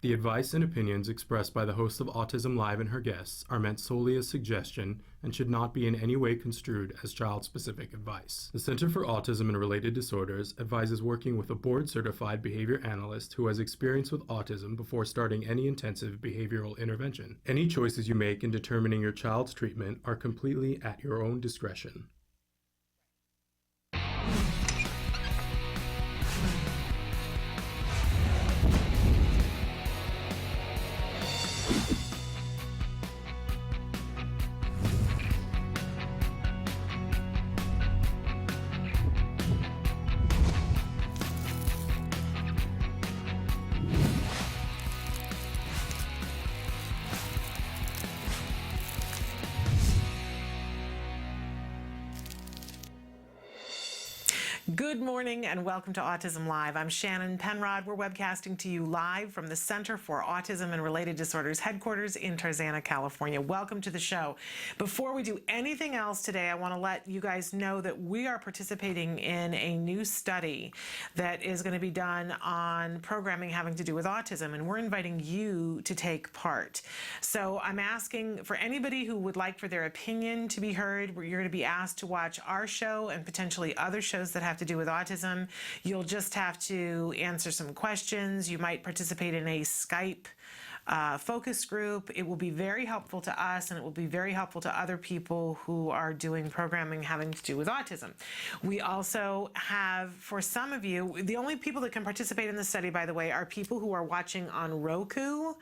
The advice and opinions expressed by the host of Autism Live and her guests are meant solely as suggestion and should not be in any way construed as child-specific advice. The Center for Autism and Related Disorders advises working with a board-certified behavior analyst who has experience with autism before starting any intensive behavioral intervention. Any choices you make in determining your child's treatment are completely at your own discretion. Good morning and welcome to Autism Live. I'm Shannon Penrod. We're webcasting to you live from the Center for Autism and Related Disorders headquarters in Tarzana, California. Welcome to the show. Before we do anything else today, I want to let you guys know that we are participating in a new study that is going to be done on programming having to do with autism, and we're inviting you to take part. So I'm asking for anybody who would like for their opinion to be heard. You're going to be asked to watch our show and potentially other shows that have to do with autism. You'll just have to answer some questions. You might participate in a Skype focus group. It will be very helpful to us, and it will be very helpful to other people who are doing programming having to do with autism. We also have, for some of you, the only people that can participate in the study, by the way, are people who are watching on Roku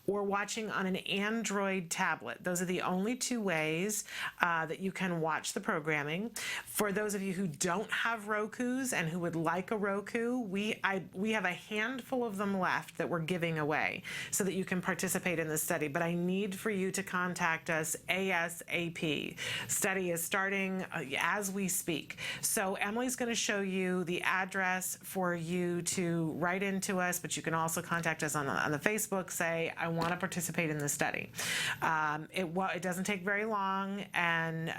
or watching on an Android tablet. Those are the only two ways that you can watch the programming. For those of you who don't have Rokus and who would like a Roku, we have a handful of them left that we're giving away so that you can participate in the study, but I need for you to contact us ASAP. Study is starting as we speak. So Emily's going to show you the address for you to write into us, but you can also contact us on the Facebook, say, I want to participate in the study. It doesn't take very long, and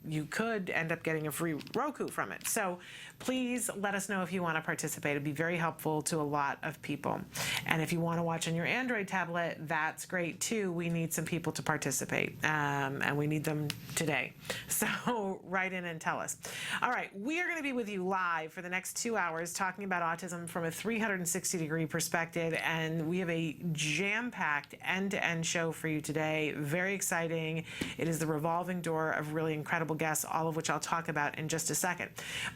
you could end up getting a free Roku from it. So please let us know if you want to participate. It'd be very helpful to a lot of people. And if you want to watch on your Android tablet, that's great too. We need some people to participate, and we need them today. So write in and tell us. All right, we are going to be with you live for the next 2 hours talking about autism from a 360-degree perspective, and we have a jam-packed end-to-end show for you today. Very exciting. It is the revolving door of really incredible guests, all of which I'll talk about in just a second.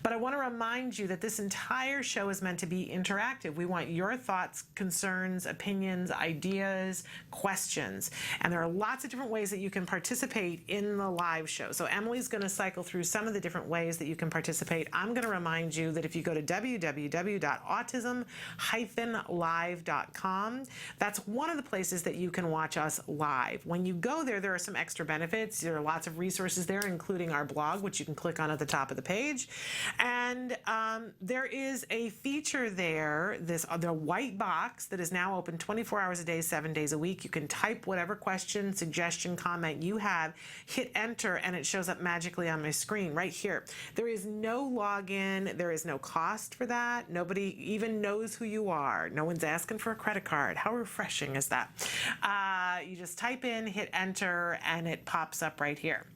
But I want to remind you that this entire show is meant to be interactive. We want your thoughts, concerns, opinions, ideas, questions. And there are lots of different ways that you can participate in the live show. So Emily's going to cycle through some of the different ways that you can participate. I'm going to remind you that if you go to www.autism-live.com, that's one of the places that you can watch us live. When you go there, there are some extra benefits. There are lots of resources there, including our blog, which you can click on at the top of the page. And there is a feature there, the white box that is now open 24 hours a day, 7 days a week. You can type whatever question, suggestion, comment you have, hit enter, and it shows up magically on my screen right here. There is no login. There is no cost for that. Nobody even knows who you are. No one's asking for a credit card. How refreshing is that? You just type in, hit enter, and it pops up right here.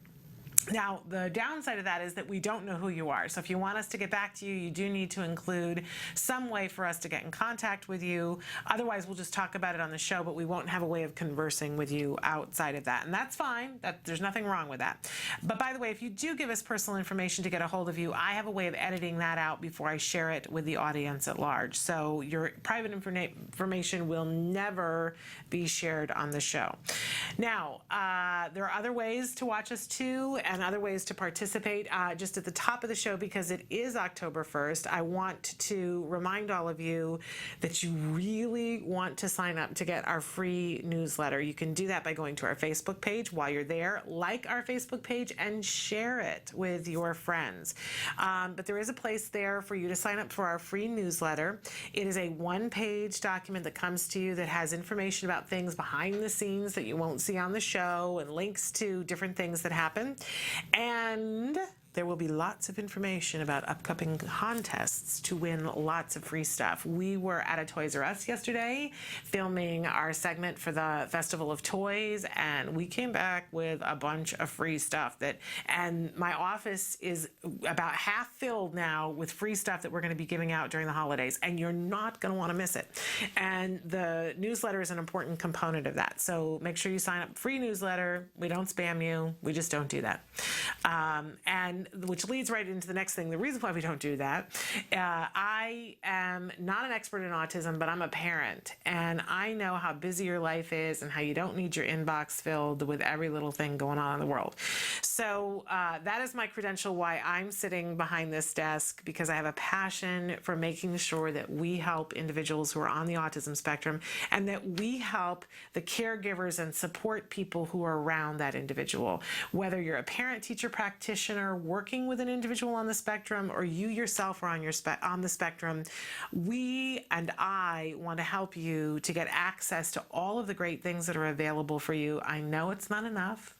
Now, the downside of that is that we don't know who you are. So if you want us to get back to you, you do need to include some way for us to get in contact with you. Otherwise, we'll just talk about it on the show, but we won't have a way of conversing with you outside of that. And that's fine. There's nothing wrong with that. But by the way, if you do give us personal information to get a hold of you, I have a way of editing that out before I share it with the audience at large. So your private information will never be shared on the show. Now, there are other ways to watch us too, and other ways to participate. Just at the top of the show, because it is October 1st, I want to remind all of you that you really want to sign up to get our free newsletter. You can do that by going to our Facebook page. While you're there, like our Facebook page and share it with your friends. But there is a place there for you to sign up for our free newsletter. It is a one-page document that comes to you that has information about things behind the scenes that you won't see on the show and links to different things that happen. And there will be lots of information about upcoming contests to win lots of free stuff. We were at a Toys R Us yesterday filming our segment for the Festival of Toys, and we came back with a bunch of free stuff and my office is about half filled now with free stuff that we're going to be giving out during the holidays, and you're not going to want to miss it. And the newsletter is an important component of that. So make sure you sign up. Free newsletter. We don't spam you. We just don't do that. And which leads right into the next thing. The reason why we don't do that, I am not an expert in autism, but I'm a parent, and I know how busy your life is and how you don't need your inbox filled with every little thing going on in the world. So that is my credential why I'm sitting behind this desk, because I have a passion for making sure that we help individuals who are on the autism spectrum, and that we help the caregivers and support people who are around that individual. Whether you're a parent, teacher, practitioner working with an individual on the spectrum, or you yourself are on the spectrum, we and I want to help you to get access to all of the great things that are available for you. I know it's not enough.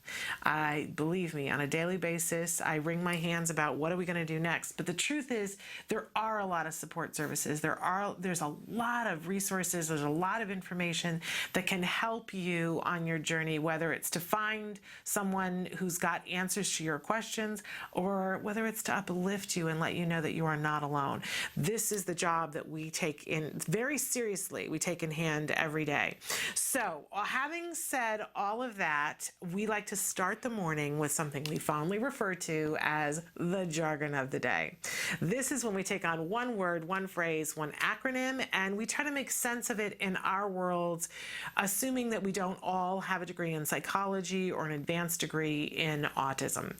Believe me, on a daily basis, I wring my hands about what are we going to do next. But the truth is, there are a lot of support services. There's a lot of resources. There's a lot of information that can help you on your journey, whether it's to find someone who's got answers to your questions, or whether it's to uplift you and let you know that you are not alone. This is the job that we take in very seriously. We take in hand every day. So, having said all of that, we like to start the morning with something we fondly refer to as the jargon of the day. This is when we take on one word, one phrase, one acronym, and we try to make sense of it in our worlds, assuming that we don't all have a degree in psychology or an advanced degree in autism.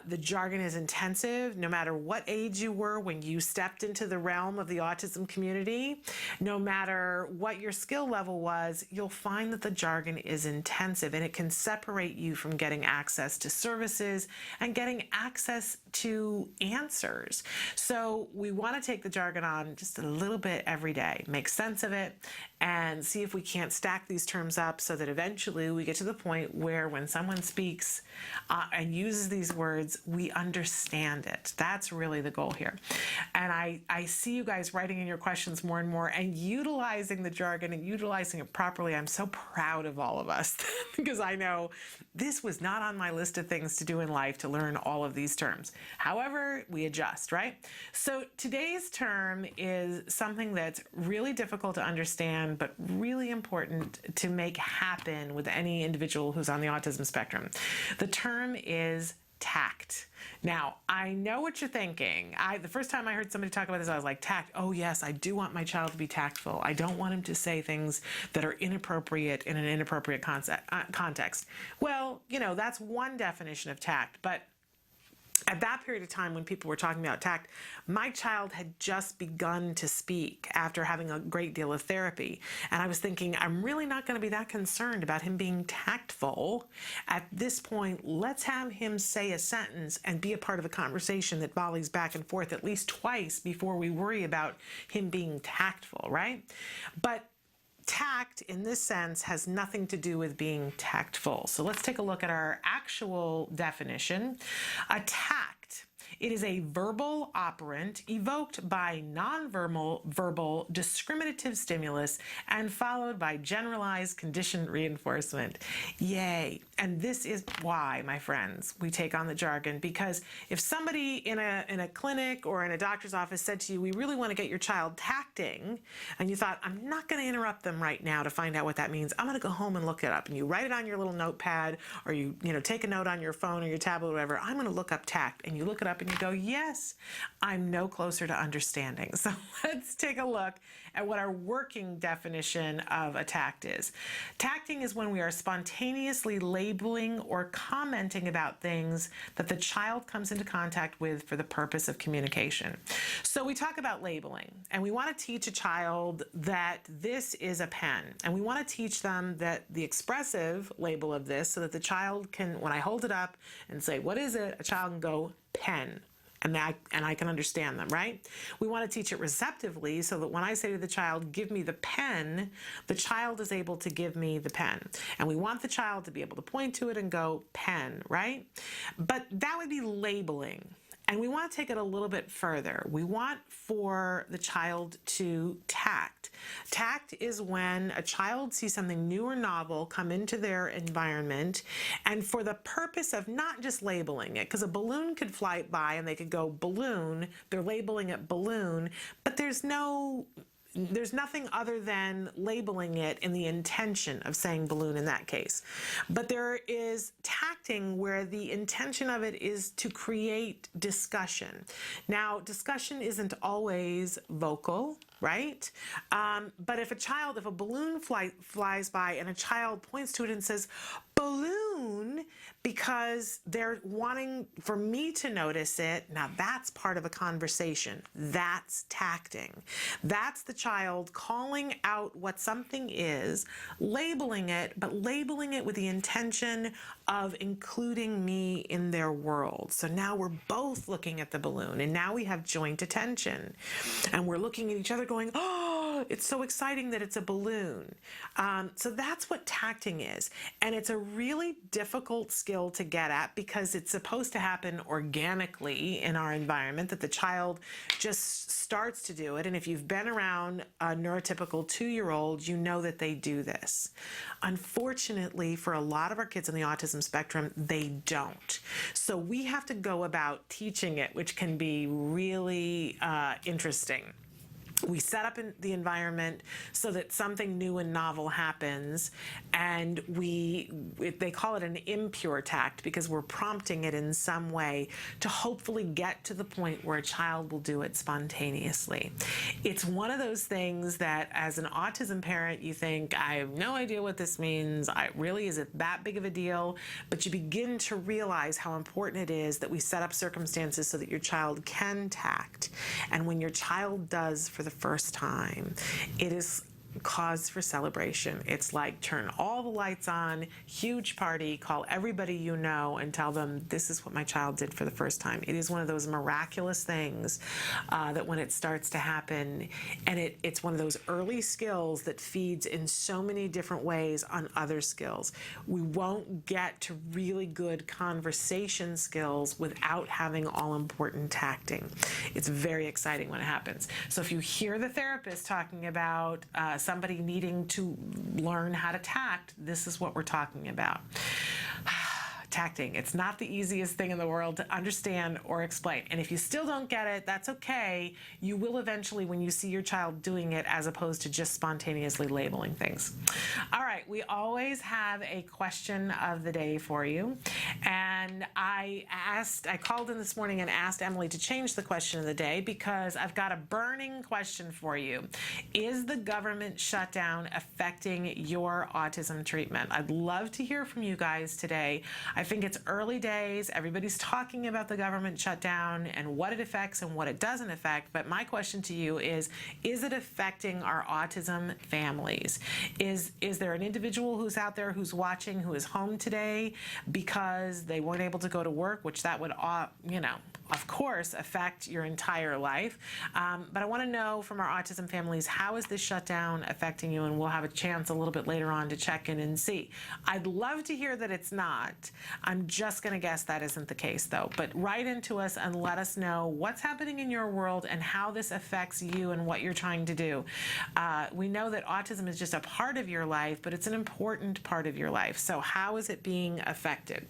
The jargon is intensive. No matter what age you were when you stepped into the realm of the autism community, no matter what your skill level was, you'll find that the jargon is intensive, and it can separate you from getting access to services and getting access to answers. So we want to take the jargon on just a little bit every day, make sense of it, and see if we can't stack these terms up so that eventually we get to the point where when someone speaks and uses these words, we understand it. That's really the goal here. And I see you guys writing in your questions more and more and utilizing the jargon and utilizing it properly. I'm so proud of all of us because I know this was not on my list of things to do in life, to learn all of these terms. However, we adjust, right? So today's term is something that's really difficult to understand, but really important to make happen with any individual who's on the autism spectrum. The term is tact. Now, I know what you're thinking. The first time I heard somebody talk about this, I was like, tact. Oh yes, I do want my child to be tactful. I don't want him to say things that are inappropriate in an inappropriate context. Well, that's one definition of tact, but at that period of time when people were talking about tact, my child had just begun to speak after having a great deal of therapy. And I was thinking, I'm really not going to be that concerned about him being tactful. At this point, let's have him say a sentence and be a part of a conversation that volleys back and forth at least twice before we worry about him being tactful, right? But tact in this sense has nothing to do with being tactful. So let's take a look at our actual definition. A tact. It is a verbal operant evoked by non-verbal discriminative stimulus and followed by generalized conditioned reinforcement. Yay. And this is why, my friends, we take on the jargon, because if somebody in a clinic or in a doctor's office said to you, we really want to get your child tacting, and you thought, I'm not going to interrupt them right now to find out what that means. I'm going to go home and look it up. And you write it on your little notepad, or you take a note on your phone or your tablet or whatever. I'm going to look up tact. And you look it up and you go, yes, I'm no closer to understanding. So let's take a look at what our working definition of a tact is. Tacting is when we are spontaneously labeling or commenting about things that the child comes into contact with for the purpose of communication. So we talk about labeling, and we want to teach a child that this is a pen, and we want to teach them that the expressive label of this so that the child can, when I hold it up and say, what is it? A child can go, pen. And I can understand them, right? We want to teach it receptively so that when I say to the child, give me the pen, the child is able to give me the pen. And we want the child to be able to point to it and go, pen, right? But that would be labeling. And we want to take it a little bit further. We want for the child to tact. Tact is when a child sees something new or novel come into their environment, and for the purpose of not just labeling it, because a balloon could fly by and they could go balloon, they're labeling it balloon, but there's nothing other than labeling it in the intention of saying balloon in that case. But there is tacting where the intention of it is to create discussion. Now, discussion isn't always vocal, right? But if a balloon flies by and a child points to it and says, balloon, because they're wanting for me to notice it, now that's part of a conversation. That's tacting. That's the child calling out what something is, labeling it, but labeling it with the intention of including me in their world. So now we're both looking at the balloon, and now we have joint attention. And we're looking at each other going, oh, it's so exciting that it's a balloon. So that's what tacting is. And it's a really difficult skill to get at because it's supposed to happen organically in our environment, that the child just starts to do it. And if you've been around a neurotypical 2-year-old, you know that they do this. Unfortunately, for a lot of our kids on the autism spectrum, they don't. So we have to go about teaching it, which can be really interesting. We set up the environment so that something new and novel happens, and they call it an impure tact because we're prompting it in some way to hopefully get to the point where a child will do it spontaneously. It's one of those things that as an autism parent, you think, I have no idea what this means. Is it that big of a deal? But you begin to realize how important it is that we set up circumstances so that your child can tact. And when your child does for the first time, it is cause for celebration. It's like turn all the lights on, huge party, call everybody you know and tell them this is what my child did for the first time. It is one of those miraculous things that when it starts to happen, and it's one of those early skills that feeds in so many different ways on other skills. We won't get to really good conversation skills without having all important tacting. It's very exciting when it happens. So if you hear the therapist talking about somebody needing to learn how to tact, this is what we're talking about. Tacting. It's not the easiest thing in the world to understand or explain. And if you still don't get it, that's okay. You will eventually when you see your child doing it as opposed to just spontaneously labeling things. All right, we always have a question of the day for you. And I called in this morning and asked Emily to change the question of the day because I've got a burning question for you. Is the government shutdown affecting your autism treatment? I'd love to hear from you guys today. I think it's early days. Everybody's talking about the government shutdown and what it affects and what it doesn't affect. But my question to you is it affecting our autism families? Is there an individual who's out there who's watching who is home today because they weren't able to go to work, which that would, of course, affect your entire life. But I want to know from our autism families, how is this shutdown affecting you? And we'll have a chance a little bit later on to check in and see. I'd love to hear that it's not. I'm just going to guess that isn't the case, though. But write into us and let us know what's happening in your world and how this affects you and what you're trying to do. We know that autism is just a part of your life, but it's an important part of your life. So how is it being affected?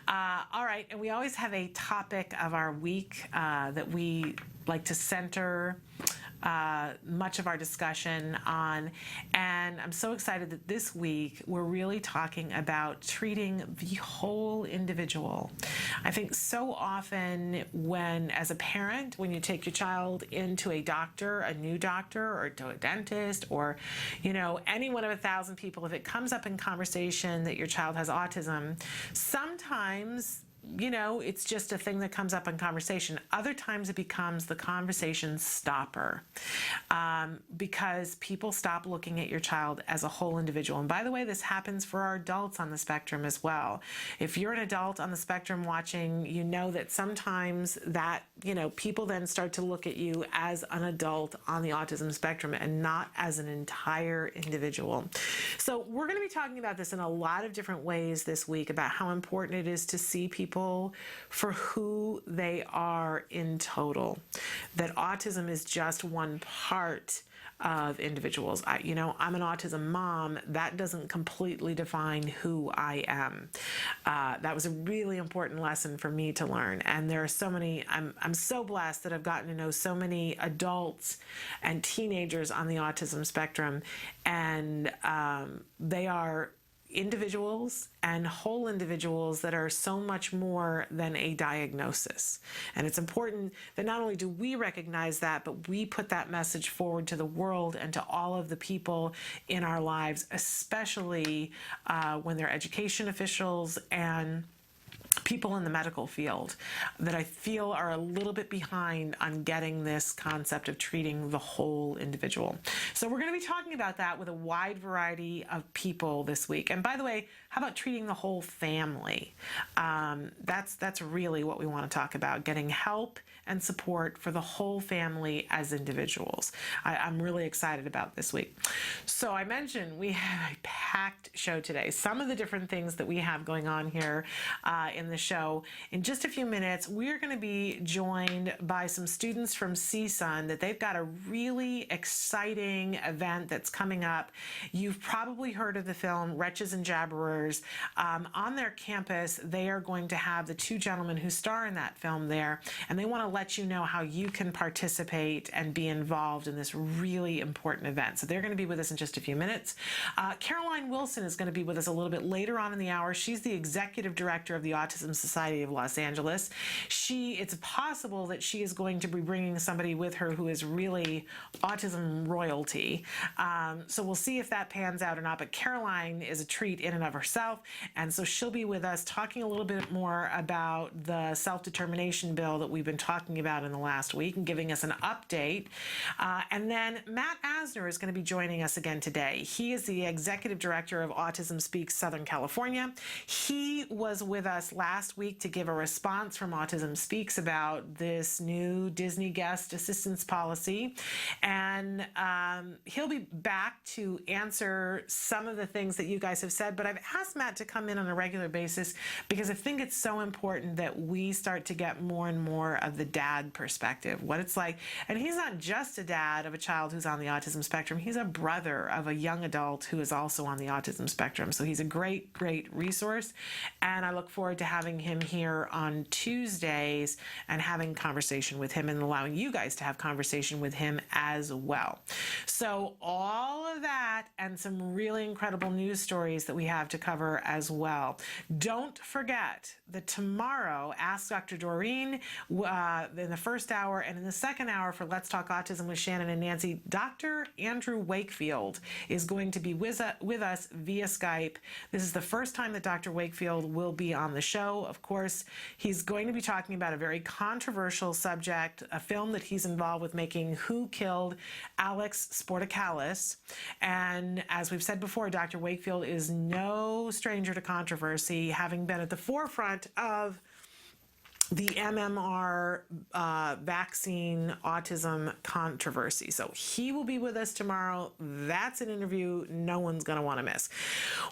All right, and we always have a topic of our week that we like to center much of our discussion on, and I'm so excited that this week we're really talking about treating the whole individual. I think so often as a parent, when you take your child into a doctor, a new doctor, or to a dentist, or any one of 1,000 people, if it comes up in conversation that your child has autism, sometimes it's just a thing that comes up in conversation. Other times it becomes the conversation stopper, because people stop looking at your child as a whole individual. And by the way, this happens for our adults on the spectrum as well. If you're an adult on the spectrum watching, you know that sometimes that, people then start to look at you as an adult on the autism spectrum and not as an entire individual. So we're going to be talking about this in a lot of different ways this week, about how important it is to see people for who they are in total. That autism is just one part of individuals. I'm an autism mom. That doesn't completely define who I am. That was a really important lesson for me to learn. And there are so many, I'm so blessed that I've gotten to know so many adults and teenagers on the autism spectrum. And they are individuals and whole individuals that are so much more than a diagnosis. And it's important that not only do we recognize that, but we put that message forward to the world and to all of the people in our lives, especially when they're education officials and people in the medical field that I feel are a little bit behind on getting this concept of treating the whole individual. So we're going to be talking about that with a wide variety of people this week. And by the way, how about treating the whole family? That's really what we want to talk about, getting help and support for the whole family as individuals. I'm really excited about this week. So I mentioned we have a packed show today. Some of the different things that we have going on here in the show. In just a few minutes, we're going to be joined by some students from CSUN that they've got a really exciting event that's coming up. You've probably heard of the film Wretches and Jabberers. On their campus, they are going to have the two gentlemen who star in that film there, and they want to let you know how you can participate and be involved in this really important event. So they're going to be with us in just a few minutes. Caroline Wilson is going to be with us a little bit later on in the hour. She's the executive director of the Autism Society of Los Angeles. It's possible that she is going to be bringing somebody with her who is really autism royalty. So we'll see if that pans out or not, but Caroline is a treat in and of herself, and so she'll be with us talking a little bit more about the self-determination bill that we've been talking about in the last week and giving us an update. And then Matt Asner is going to be joining us again today. He is the executive director of Autism Speaks Southern California. He was with us last week to give a response from Autism Speaks about this new Disney guest assistance policy. And he'll be back to answer some of the things that you guys have said, but I've asked Matt to come in on a regular basis because I think it's so important that we start to get more and more of the dad perspective, what it's like. And he's not just a dad of a child who's on the autism spectrum, he's a brother of a young adult who is also on the autism spectrum. So he's a great, great resource. And I look forward to having him here on Tuesdays and having conversation with him and allowing you guys to have conversation with him as well. So all of that and some really incredible news stories that we have to cover as well. Don't forget that tomorrow, Ask Dr. Doreen in the first hour, and in the second hour for Let's Talk Autism with Shannon and Nancy, Dr. Andrew Wakefield is going to be with us via Skype. This is the first time that Dr. Wakefield will be on the show. Of course, he's going to be talking about a very controversial subject, a film that he's involved with making, Who Killed Alex Sportakalis. And as we've said before, Dr. Wakefield is no stranger to controversy, having been at the forefront of the MMR vaccine autism controversy. So he will be with us tomorrow. That's an interview no one's going to want to miss.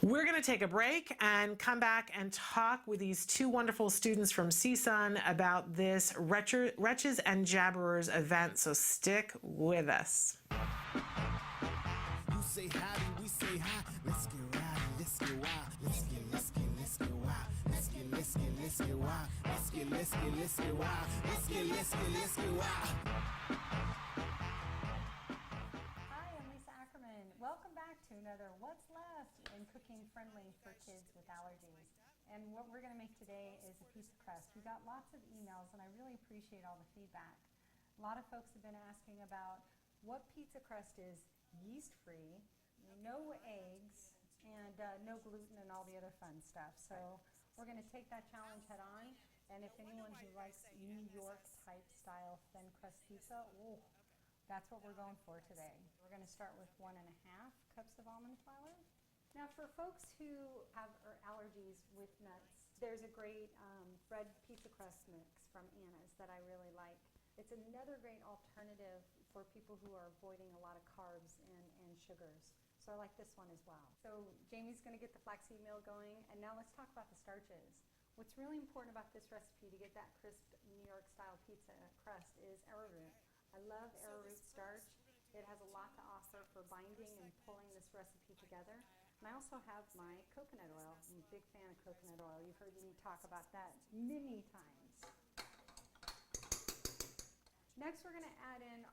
We're going to take a break and come back and talk with these two wonderful students from CSUN about this Wretches and Jabberers event. So stick with us. You say howdy, we say hi. Let's get rowdy, let's get wild. Let's get wild. Let's get wild. Let's get wild. Let's get wild. Hi, I'm Lisa Ackerman. Welcome back to another What's Left in Cooking Friendly for Kids with Allergies. And what we're going to make today is a pizza crust. We got lots of emails, and I really appreciate all the feedback. A lot of folks have been asking about what pizza crust is yeast-free, no eggs, and no gluten and all the other fun stuff. So we're going to take that challenge head on. And if anyone who likes New York type style thin crust pizza, ooh, that's what we're going for today. We're going to start with 1.5 cups of almond flour. Now for folks who have allergies with nuts, there's a great bread pizza crust mix from Anna's that I really like. It's another great alternative for people who are avoiding a lot of carbs and sugars. So I like this one as well. So Jamie's going to get the flaxseed meal going, and now let's talk about the starches. What's really important about this recipe to get that crisp New York style pizza crust is arrowroot. I love arrowroot starch. It has a lot to offer for binding and pulling this recipe together. And I also have my coconut oil. I'm a big fan of coconut oil. You've heard me talk about that many times. Next, we're going to add in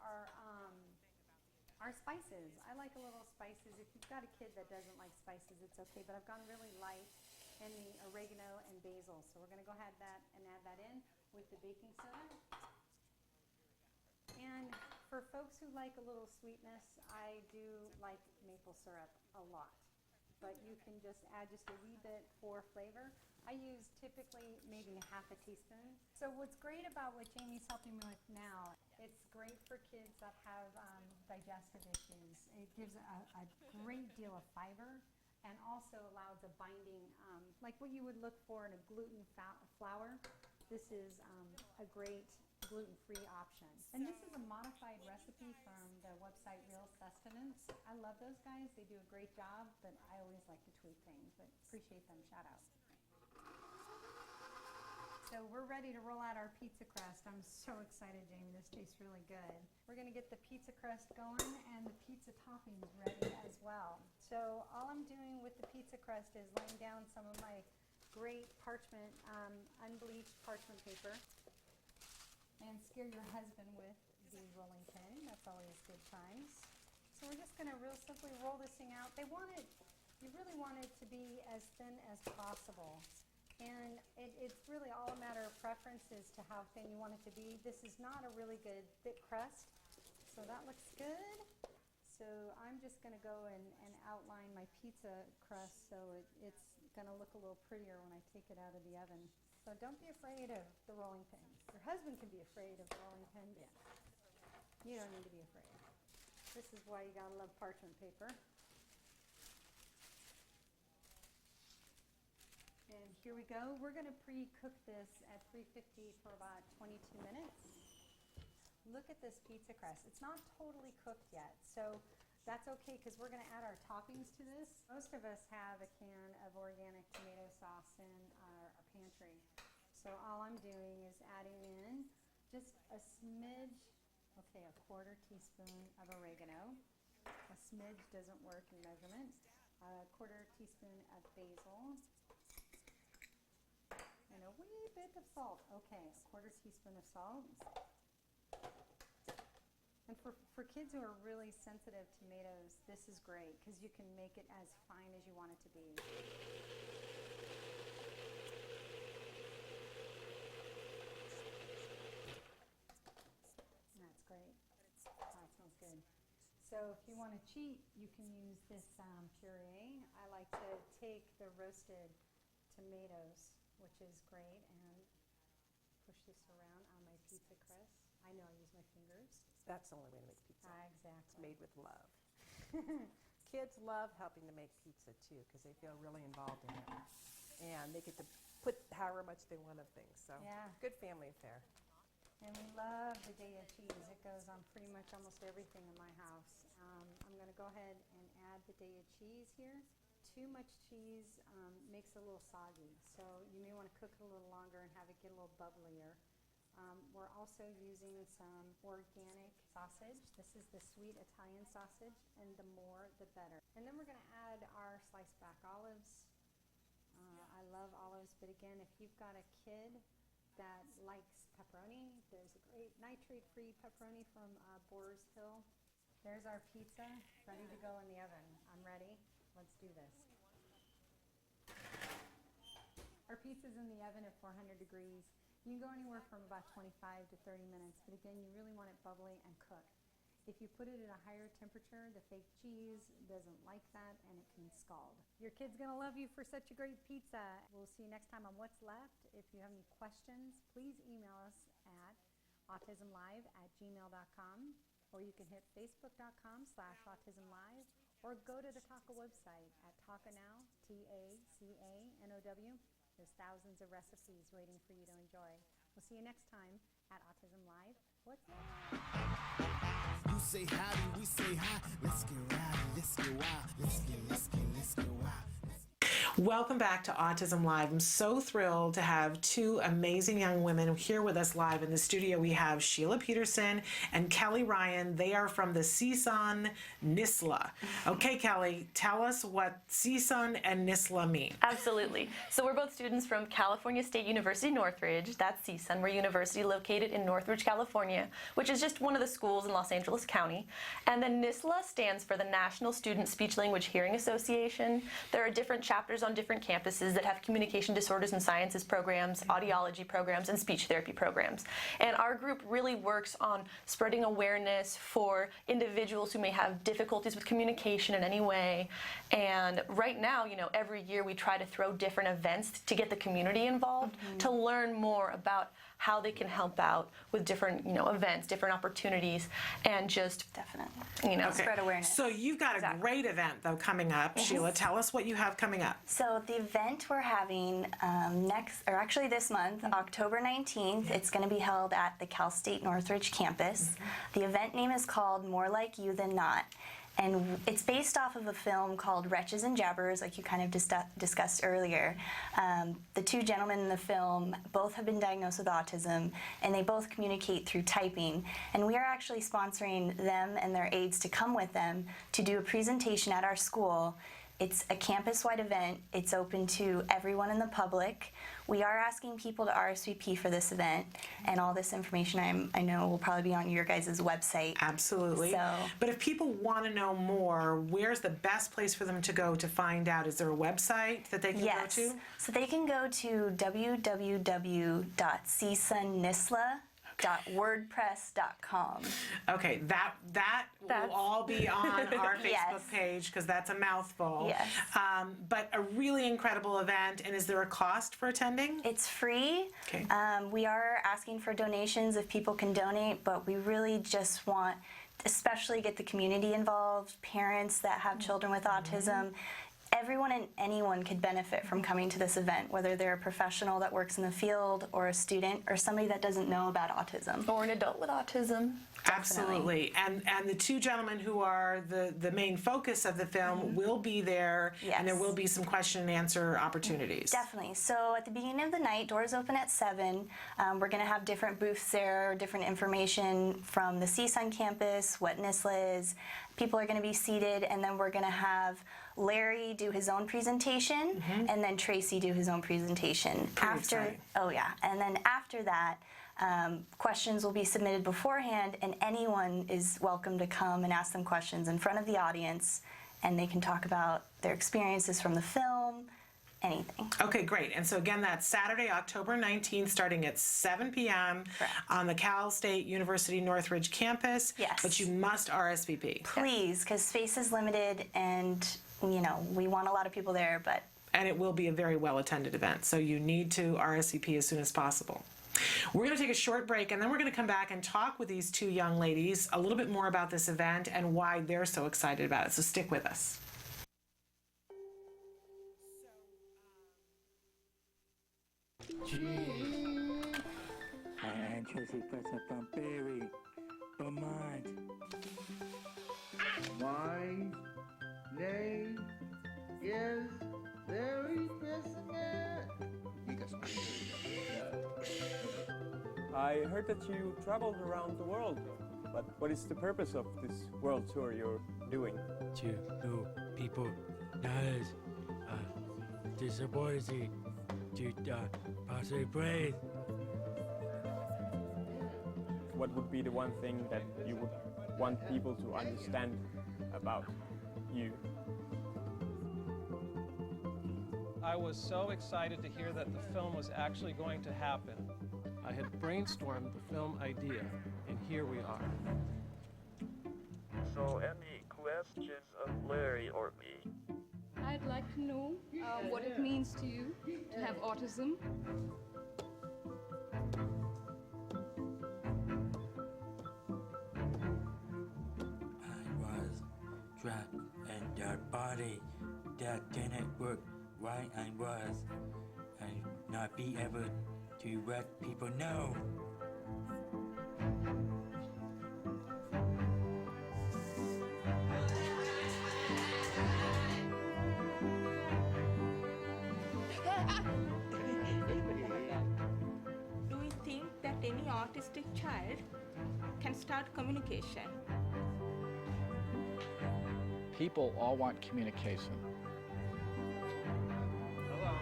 our spices. I like a little spices. If you've got a kid that doesn't like spices, it's okay, but I've gone really light in the oregano and basil. So we're going to go ahead and add that in with the baking soda. And for folks who like a little sweetness, I do like maple syrup a lot. But you can just add just a wee bit for flavor. I use typically maybe ½ teaspoon. So what's great about what Jamie's helping me with now, it's great for kids that have digestive issues. It gives a great deal of fiber and also allows a binding, like what you would look for in a gluten flour. This is a great gluten-free option. And this is a modified recipe from the website Real Sustenance. I love those guys. They do a great job, but I always like to tweak things, but appreciate them. Shout out. So we're ready to roll out our pizza crust. I'm so excited, Jamie. This tastes really good. We're going to get the pizza crust going and the pizza toppings ready as well. So all I'm doing with the pizza crust is laying down some of my great parchment, unbleached parchment paper. And scare your husband with the rolling pin. That's always good times. So we're just going to real simply roll this thing out. You really want it to be as thin as possible. And it's really all a matter of preference as to how thin you want it to be. This is not a really good thick crust, so that looks good. So I'm just going to go and outline my pizza crust so it's going to look a little prettier when I take it out of the oven. So don't be afraid of the rolling pin. Your husband can be afraid of the rolling pin, but you don't need to be afraid. This is why you gotta love parchment paper. And here we go. We're gonna pre-cook this at 350 for about 22 minutes. Look at this pizza crust. It's not totally cooked yet, so that's okay because we're gonna add our toppings to this. Most of us have a can of organic tomato sauce in our pantry. So all I'm doing is adding in just a smidge, okay, a quarter teaspoon of oregano. A smidge doesn't work in measurement. A quarter teaspoon of basil. And a wee bit of salt. Okay, a quarter teaspoon of salt. And for kids who are really sensitive to tomatoes, this is great because you can make it as fine as you want it to be. That's great. That smells good. So if you want to cheat, you can use this puree. I like to take the roasted tomatoes, which is great, and push this around on my pizza crust. I know I use my fingers. That's the only way to make pizza. Exactly. It's made with love. Kids love helping to make pizza too because they feel really involved in it. And they get to put however much they want of things. So Yeah. Good family affair. And we love the Daya cheese. It goes on pretty much almost everything in my house. I'm going to go ahead and add the Daya cheese here. Too much cheese makes it a little soggy, so you may want to cook it a little longer and have it get a little bubblier. We're also using some organic sausage. This is the sweet Italian sausage, and the more the better. And then we're going to add our sliced back olives. I love olives, but again, if you've got a kid that likes pepperoni, there's a great nitrate-free pepperoni from Boar's Hill. There's our pizza ready to go in the oven. I'm ready. Let's do this. Our pizza's in the oven at 400 degrees. You can go anywhere from about 25 to 30 minutes, but again, you really want it bubbly and cooked. If you put it at a higher temperature, the fake cheese doesn't like that and it can scald. Your kid's gonna love you for such a great pizza. We'll see you next time on What's Left. If you have any questions, please email us at autismlive@gmail.com, or you can hit facebook.com/autismlive, or go to the TACA website at TACANOW, TACANOW. There's thousands of recipes waiting for you to enjoy. We'll see you next time at Autism Live. What's Left? You say howdy, we say hi. Let's get rowdy, let's get wild. Let's get wild. Welcome back to Autism Live. I'm so thrilled to have two amazing young women here with us live in the studio. We have Sheelah Peterson and Kelly Ryan. They are from the CSUN NISLA. Okay, Kelly, tell us what CSUN and NISLA mean. Absolutely. So we're both students from California State University Northridge. That's CSUN. We're a university located in Northridge, California, which is just one of the schools in Los Angeles County. And then NISLA stands for the National Student Speech Language Hearing Association. There are different chapters on different campuses that have communication disorders and sciences programs, audiology programs, and speech therapy programs. And our group really works on spreading awareness for individuals who may have difficulties with communication in any way. And right now, every year we try to throw different events to get the community involved, to learn more about how they can help out with different, events, different opportunities, and just spread awareness. So you've got a great event, though, coming up. Sheelah, tell us what you have coming up. So the event we're having this month, October 19th, it's going to be held at the Cal State Northridge campus. The event name is called More Like You Than Not. And it's based off of a film called Wretches and Jabberers, like you kind of discussed earlier. The two gentlemen in the film both have been diagnosed with autism, and they both communicate through typing. And we are actually sponsoring them and their aides to come with them to do a presentation at our school. It's a campus-wide event. It's open to everyone in the public. We are asking people to RSVP for this event, and all this information I know will probably be on your guys' website. Absolutely. But if people want to know more, where's the best place for them to go to find out? Is there a website that they can go to? Yes. So they can go to www.csunnisla.wordpress.com. Okay, that will all be on our Facebook page, because that's a mouthful. Yes. But a really incredible event. And is there a cost for attending? It's free. Okay. We are asking for donations if people can donate, but we really just want, especially get the community involved, parents that have children with autism. Everyone and anyone could benefit from coming to this event, whether they're a professional that works in the field, or a student, or somebody that doesn't know about autism. or an adult with autism. Absolutely. And the two gentlemen who are the main focus of the film will be there, and there will be some question and answer opportunities. Definitely. So at the beginning of the night, doors open at 7. We're going to have different booths there, different information from the CSUN campus, what NISLA is. People are going to be seated, and then we're going to have Larry do his own presentation, and then Tracy do his own presentation. Exciting. And then after that, questions will be submitted beforehand, and anyone is welcome to come and ask them questions in front of the audience, and they can talk about their experiences from the film, anything. Okay, great. And so again, that's Saturday, October 19th, starting at 7 p.m. on the Cal State University Northridge campus. Yes. But you must RSVP. Please, because space is limited, and we want a lot of people there, but... And it will be a very well-attended event, so you need to RSVP as soon as possible. We're going to take a short break, and then we're going to come back and talk with these two young ladies a little bit more about this event and why they're so excited about it. So stick with us. And Tracy Peterson from Barry, Vermont. My name is Barry Bissonette. I heard that you traveled around the world, but what is the purpose of this world tour you're doing? To know people knowledge, disability, to possibly breathe. What would be the one thing that you would want people to understand about you? I was so excited to hear that the film was actually going to happen. I had brainstormed the film idea, and here we are. know any questions of Larry or me? I'd like to know what it means to you to have autism. I was trapped in their body that didn't work right and was, and not be able to let people know. Do you think that any autistic child can start communication? People all want communication. Hello.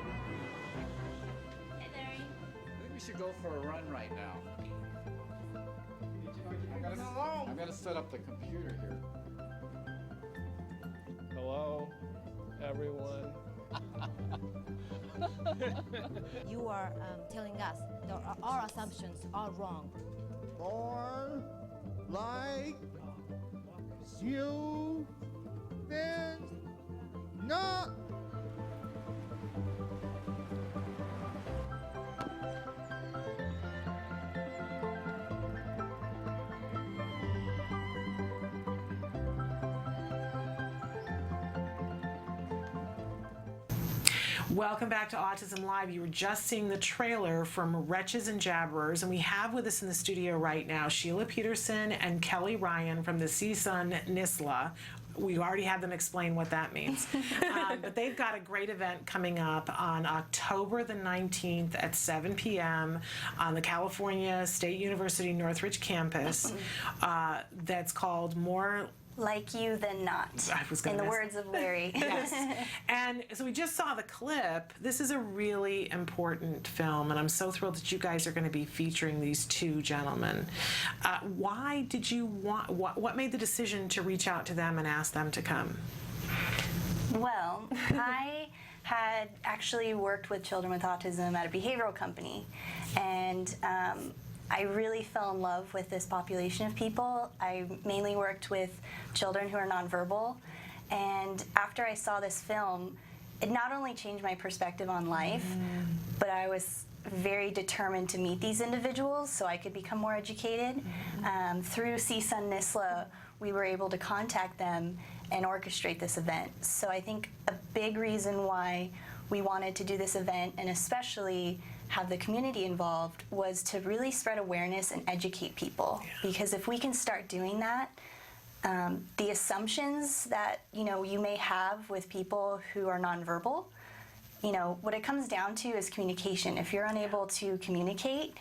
Hey, Larry. I think we should go for a run right now. I gotta set up the computer here. Hello, everyone. You are telling us that our assumptions are wrong. Born like you, then not. Welcome back to Autism Live. You were just seeing the trailer from Wretches and Jabberers, and we have with us in the studio right now Sheelah Peterson and Kelly Ryan from the CSUN NISLA. We already had them explain what that means. But they've got a great event coming up on October the 19th at 7 p.m. on the California State University Northridge campus that's called More Like You Than Not, in the words of Larry. Yes. And so we just saw the clip. This is a really important film, and I'm so thrilled that you guys are going to be featuring these two gentlemen. Why did you want, what made the decision to reach out to them and ask them to come? Well, I had actually worked with children with autism at a behavioral company, and I really fell in love with this population of people. I mainly worked with children who are nonverbal, and after I saw this film, it not only changed my perspective on life, but I was very determined to meet these individuals so I could become more educated. Through CSUN NISLA, we were able to contact them and orchestrate this event. So I think a big reason why we wanted to do this event, and especially have the community involved, was to really spread awareness and educate people. Because if we can start doing that, the assumptions that you may have with people who are nonverbal, what it comes down to is communication. If you're unable to communicate,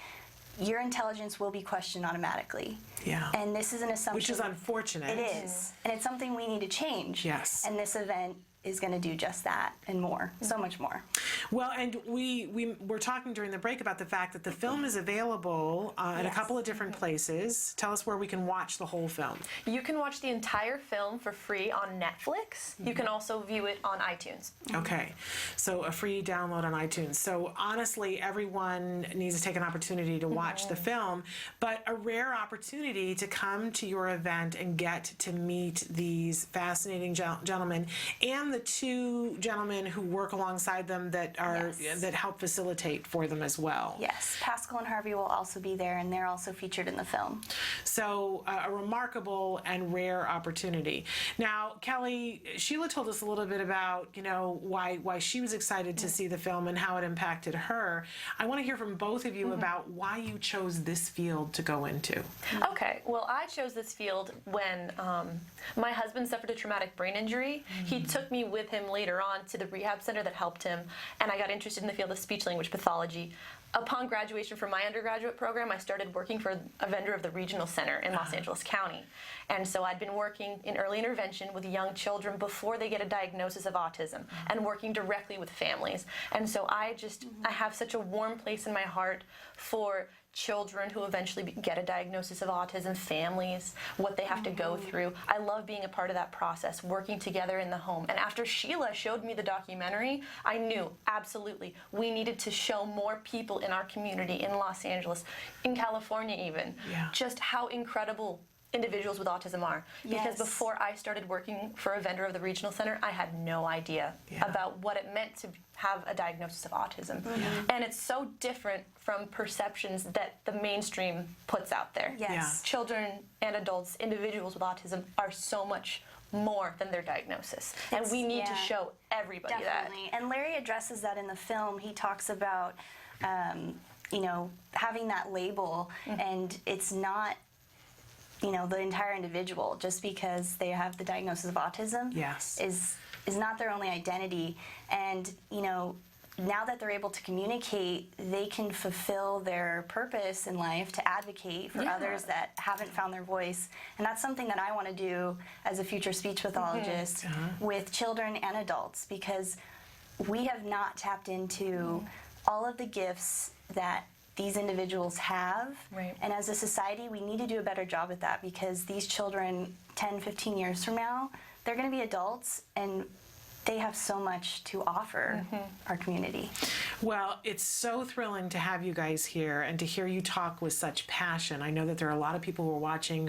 your intelligence will be questioned automatically. Yeah. And this is an assumption. Which is unfortunate. It is. And it's something we need to change. Yes. And this event is going to do just that and more, so much more. Well, and we were talking during the break about the fact that the film is available in a couple of different places. Tell us where we can watch the whole film. You can watch the entire film for free on Netflix. You can also view it on iTunes. Okay, so a free download on iTunes. So honestly, everyone needs to take an opportunity to watch the film, but a rare opportunity to come to your event and get to meet these fascinating gentlemen and the two gentlemen who work alongside them that are that help facilitate for them as well. Yes, Pascal and Harvey will also be there, and they're also featured in the film. So a remarkable and rare opportunity. Now, Kelly, Sheelah told us a little bit about why she was excited to see the film and how it impacted her. I want to hear from both of you about why you chose this field to go into. Okay, well, I chose this field when my husband suffered a traumatic brain injury. He took me with him later on to the rehab center that helped him, and I got interested in the field of speech-language pathology. Upon graduation from my undergraduate program, I started working for a vendor of the regional center in Los Angeles County. And so I'd been working in early intervention with young children before they get a diagnosis of autism and working directly with families. And so I have such a warm place in my heart for children who eventually get a diagnosis of autism, families, what they have to go through. I love being a part of that process, working together in the home. And after Sheelah showed me the documentary, I knew absolutely we needed to show more people in our community in Los Angeles, in California even, just how incredible individuals with autism are. Because Yes. before I started working for a vendor of the regional center, I had no idea about what it meant to have a diagnosis of autism. And it's so different from perceptions that the mainstream puts out there. Yes. Children and adults, individuals with autism, are so much more than their diagnosis. And we need to show everybody Definitely. And Larry addresses that in the film. He talks about, you know, having that label, and it's not, you know, the entire individual. Just because they have the diagnosis of autism is not their only identity. And, you know, now that they're able to communicate, they can fulfill their purpose in life to advocate for others that haven't found their voice. And that's something that I want to do as a future speech pathologist with children and adults, because we have not tapped into all of the gifts that these individuals have. And as a society, we need to do a better job at that, because these children 10, 15 years from now, they're going to be adults, and they have so much to offer our community. Well, it's so thrilling to have you guys here and to hear you talk with such passion. I know that there are a lot of people who are watching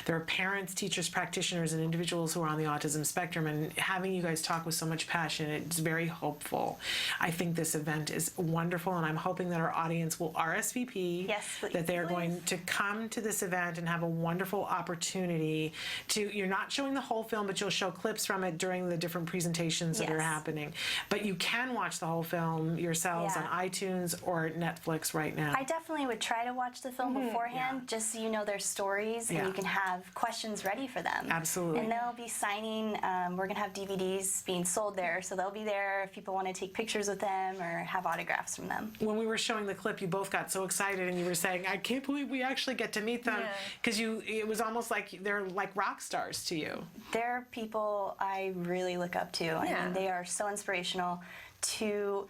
there are parents, teachers, practitioners, and individuals who are on the autism spectrum, and having you guys talk with so much passion, it's very hopeful. I think this event is wonderful, and I'm hoping that our audience will RSVP, that they're going to come to this event and have a wonderful opportunity to, you're not showing the whole film, but you'll show clips from it during the different presentations that are happening. But you can watch the whole film yourselves on iTunes or Netflix right now. I definitely would try to watch the film beforehand, just so you know their stories, and you can have questions ready for them. Absolutely. And they'll be signing, we're going to have DVDs being sold there, so they'll be there if people want to take pictures with them or have autographs from them. When we were showing the clip, you both got so excited, and you were saying, I can't believe we actually get to meet them, because it was almost like they're like rock stars to you. They're people I really look up to. I mean, they are so inspirational to,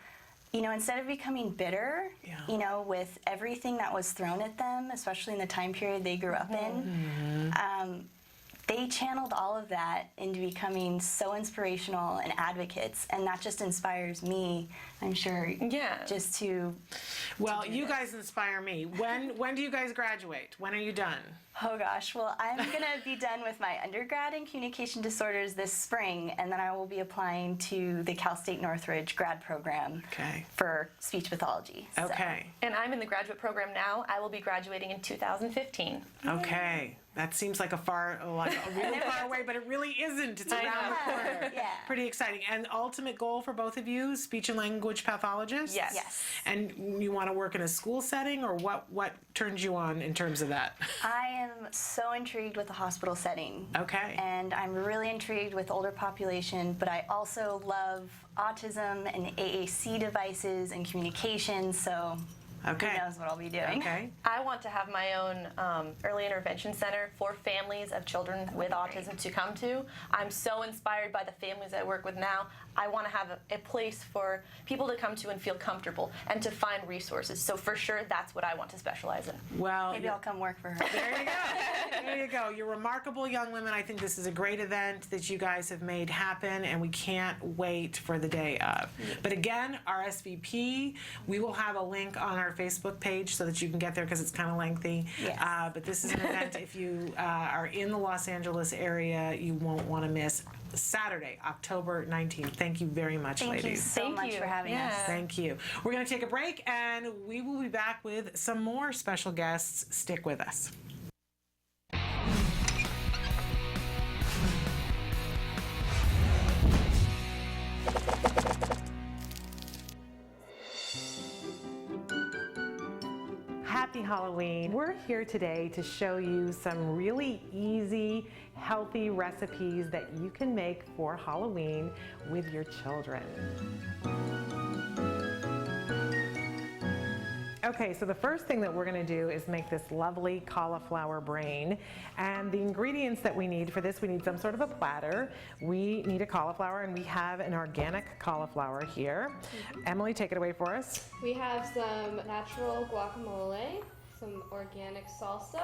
you know, instead of becoming bitter, you know, with everything that was thrown at them, especially in the time period they grew up in, they channeled all of that into becoming so inspirational and advocates, and that just inspires me, I'm sure, just to... Well, you guys inspire me. When do you guys graduate? When are you done? Oh gosh, well, I'm going to be done with my undergrad in communication disorders this spring, and then I will be applying to the Cal State Northridge grad program for speech pathology. Okay. And I'm in the graduate program now. I will be graduating in 2015. Okay. That seems like a really far away, but it really isn't. It's around the corner. Pretty exciting. And ultimate goal for both of you, speech and language pathologists? Yes. And you want to work in a school setting, or what turns you on in terms of that? I am so intrigued with the hospital setting. Okay. And I'm really intrigued with older population, but I also love autism and AAC devices and communication, so who knows what I'll be doing. I want to have my own early intervention center for families of children with autism to come to. I'm so inspired by the families I work with now. I want to have a place for people to come to and feel comfortable and to find resources. So for sure, that's what I want to specialize in. Well, maybe I'll come work for her. There you go. There you go. You're remarkable young women. I think this is a great event that you guys have made happen, and we can't wait for the day of. But again, RSVP. We will have a link on our Facebook page so that you can get there, because it's kind of lengthy. But this is an event, if you are in the Los Angeles area, you won't want to miss. Saturday, October 19th. Thank you very much, ladies. Thank you so much for having us. Thank you. We're going to take a break, and we will be back with some more special guests. Stick with us. Happy Halloween. We're here today to show you some really easy, healthy recipes that you can make for Halloween with your children. Okay, so the first thing that we're going to do is make this lovely cauliflower brain. And the ingredients that we need for this, we need some sort of a platter. We need a cauliflower, and we have an organic cauliflower here. Emily, take it away for us. We have some natural guacamole, some organic salsa,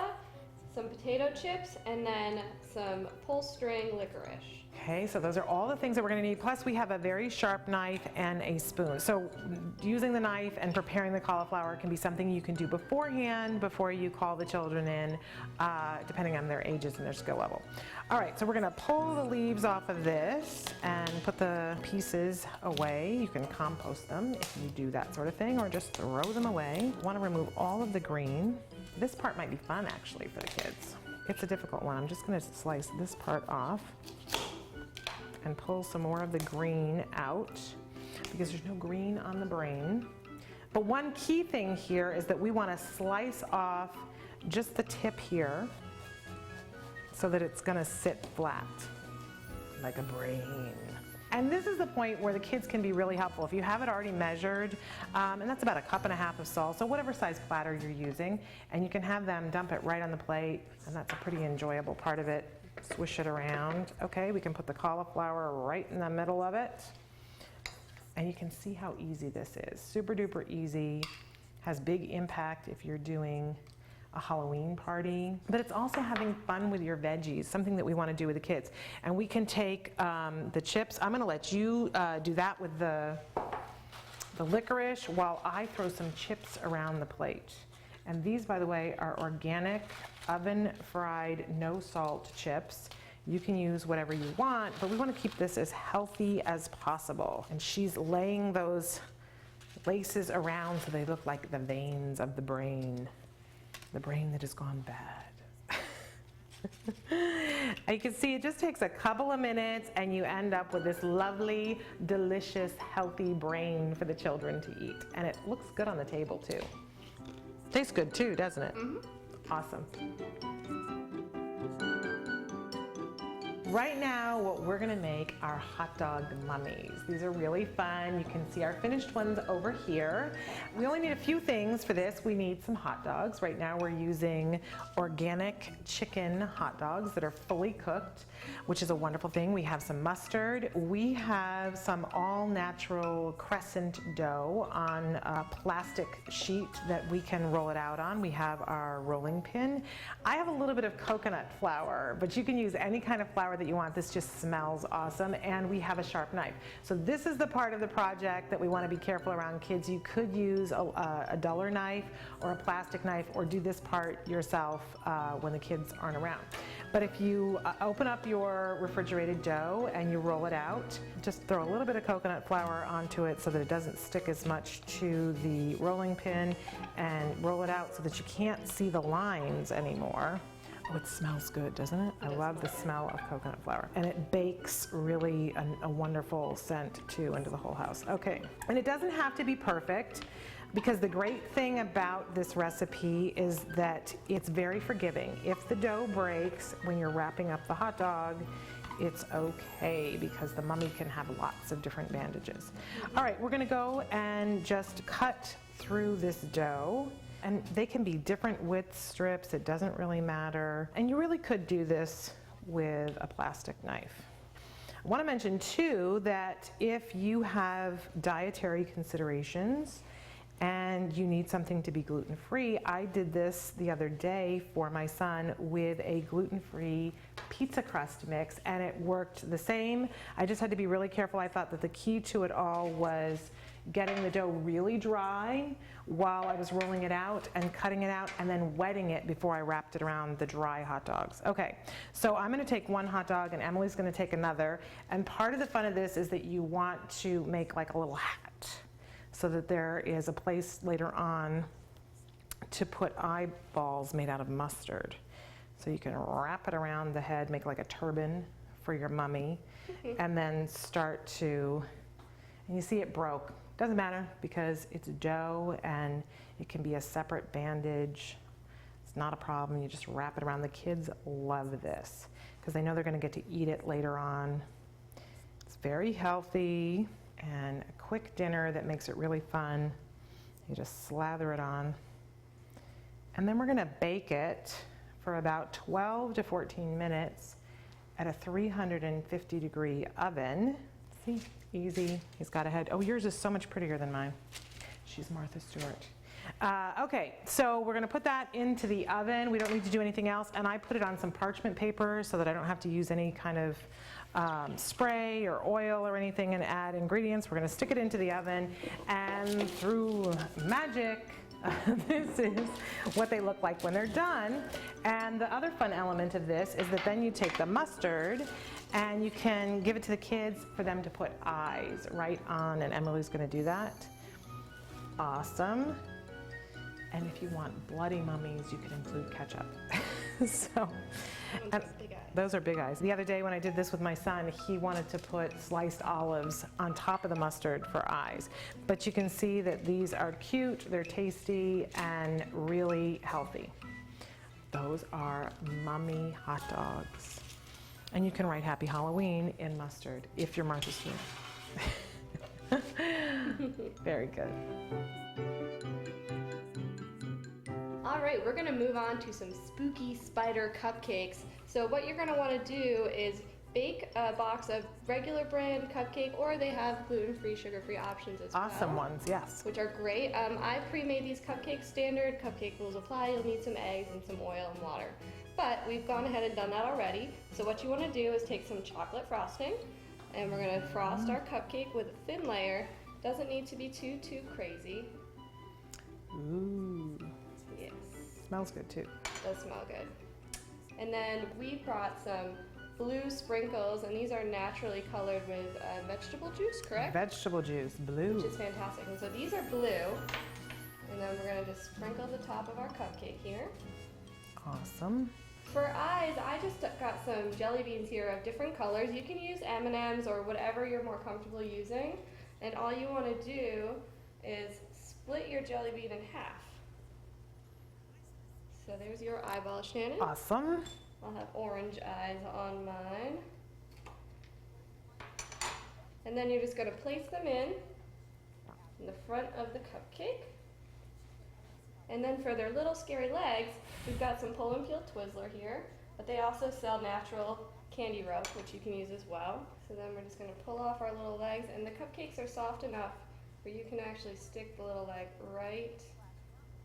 some potato chips, and then some pull string licorice. Okay, so those are all the things that we're going to need. Plus, we have a very sharp knife and a spoon. So using the knife and preparing the cauliflower can be something you can do beforehand, before you call the children in, depending on their ages and their skill level. All right, so we're going to pull the leaves off of this and put the pieces away. You can compost them if you do that sort of thing, or just throw them away. You want to remove all of the green. This part might be fun, actually, for the kids. It's a difficult one. I'm just going to slice this part off and pull some more of the green out, because there's no green on the brain. But one key thing here is that we want to slice off just the tip here so that it's going to sit flat like a brain. And this is the point where the kids can be really helpful. If you have it already measured, and that's about 1.5 cups of salt, so whatever size platter you're using, and you can have them dump it right on the plate, and that's a pretty enjoyable part of it. Swish it around. Okay, we can put the cauliflower right in the middle of it. And you can see how easy this is. Super duper easy. Has big impact if you're doing a Halloween party. But it's also having fun with your veggies, something that we want to do with the kids. And we can take the chips. I'm going to let you do that with the licorice while I throw some chips around the plate. And these, by the way, are organic, oven-fried, no-salt chips. You can use whatever you want, but we want to keep this as healthy as possible. And she's laying those laces around so they look like the veins of the brain that has gone bad. You can see it just takes a couple of minutes and you end up with this lovely, delicious, healthy brain for the children to eat. And it looks good on the table too. Tastes good too, doesn't it? Mm-hmm. Awesome. Right now, what we're gonna make are hot dog mummies. These are really fun. You can see our finished ones over here. We only need a few things for this. We need some hot dogs. Right now we're using organic chicken hot dogs that are fully cooked, which is a wonderful thing. We have some mustard. We have some all-natural crescent dough on a plastic sheet that we can roll it out on. We have our rolling pin. I have a little bit of coconut flour, but you can use any kind of flour that you want. This just smells awesome. And we have a sharp knife. So this is the part of the project that we want to be careful around kids. You could use a duller knife or a plastic knife, or do this part yourself when the kids aren't around. But if you open up your refrigerated dough and you roll it out, just throw a little bit of coconut flour onto it so that it doesn't stick as much to the rolling pin, and roll it out so that you can't see the lines anymore. Oh, it smells good, doesn't it? I love the smell of coconut flour. And it bakes really a wonderful scent too into the whole house. Okay, and it doesn't have to be perfect, because the great thing about this recipe is that it's very forgiving. If the dough breaks when you're wrapping up the hot dog, it's okay, because the mummy can have lots of different bandages. All right, we're gonna go and just cut through this dough. And they can be different width strips, it doesn't really matter. And you really could do this with a plastic knife. I want to mention too that if you have dietary considerations and you need something to be gluten-free, I did this the other day for my son with a gluten-free pizza crust mix, and it worked the same. I just had to be really careful. I thought that the key to it all was getting the dough really dry while I was rolling it out and cutting it out, and then wetting it before I wrapped it around the dry hot dogs. Okay, so I'm gonna take one hot dog and Emily's gonna take another, and part of the fun of this is that you want to make like a little hat so that there is a place later on to put eyeballs made out of mustard. So you can wrap it around the head, make like a turban for your mummy, and then start to, and you see it broke. Doesn't matter, because it's dough and it can be a separate bandage. It's not a problem. You just wrap it around. The kids love this because they know they're going to get to eat it later on. It's very healthy and a quick dinner that makes it really fun. You just slather it on. And then we're going to bake it for about 12 to 14 minutes at a 350-degree oven. See? Easy. He's got a head. Oh, yours is so much prettier than mine. She's Martha Stewart. Okay, so we're gonna put that into the oven. We don't need to do anything else, and I put it on some parchment paper so that I don't have to use any kind of spray or oil or anything and add ingredients. We're gonna stick it into the oven, and through magic, this is what they look like when they're done. And the other fun element of this is that then you take the mustard and you can give it to the kids for them to put eyes right on, and Emily's gonna do that. Awesome. And if you want bloody mummies, you can include ketchup. So, and those are big eyes. The other day when I did this with my son, he wanted to put sliced olives on top of the mustard for eyes. But you can see that these are cute, they're tasty, and really healthy. Those are mummy hot dogs. And you can write Happy Halloween in mustard if you're Martha Stewart. Very good. All right, we're gonna move on to some spooky spider cupcakes. So what you're gonna wanna do is bake a box of regular brand cupcake, or they have gluten-free, sugar-free options as well. Awesome ones, yes. Which are great. I pre-made these cupcakes standard. Cupcake rules apply. You'll need some eggs and some oil and water. But we've gone ahead and done that already. So what you wanna do is take some chocolate frosting, and we're gonna frost our cupcake with a thin layer. Doesn't need to be too crazy. Ooh. Yes. Smells good too. Does smell good. And then we brought some blue sprinkles, and these are naturally colored with vegetable juice, correct? Vegetable juice, blue. Which is fantastic. And so these are blue, and then we're gonna just sprinkle the top of our cupcake here. Awesome. For eyes, I just got some jelly beans here of different colors. You can use M&Ms or whatever you're more comfortable using. And all you want to do is split your jelly bean in half. So there's your eyeball, Shannon. Awesome. I'll have orange eyes on mine. And then you're just going to place them in the front of the cupcake. And then for their little scary legs, we've got some pull and peel Twizzler here, but they also sell natural candy rope, which you can use as well. So then we're just going to pull off our little legs, and the cupcakes are soft enough where you can actually stick the little leg right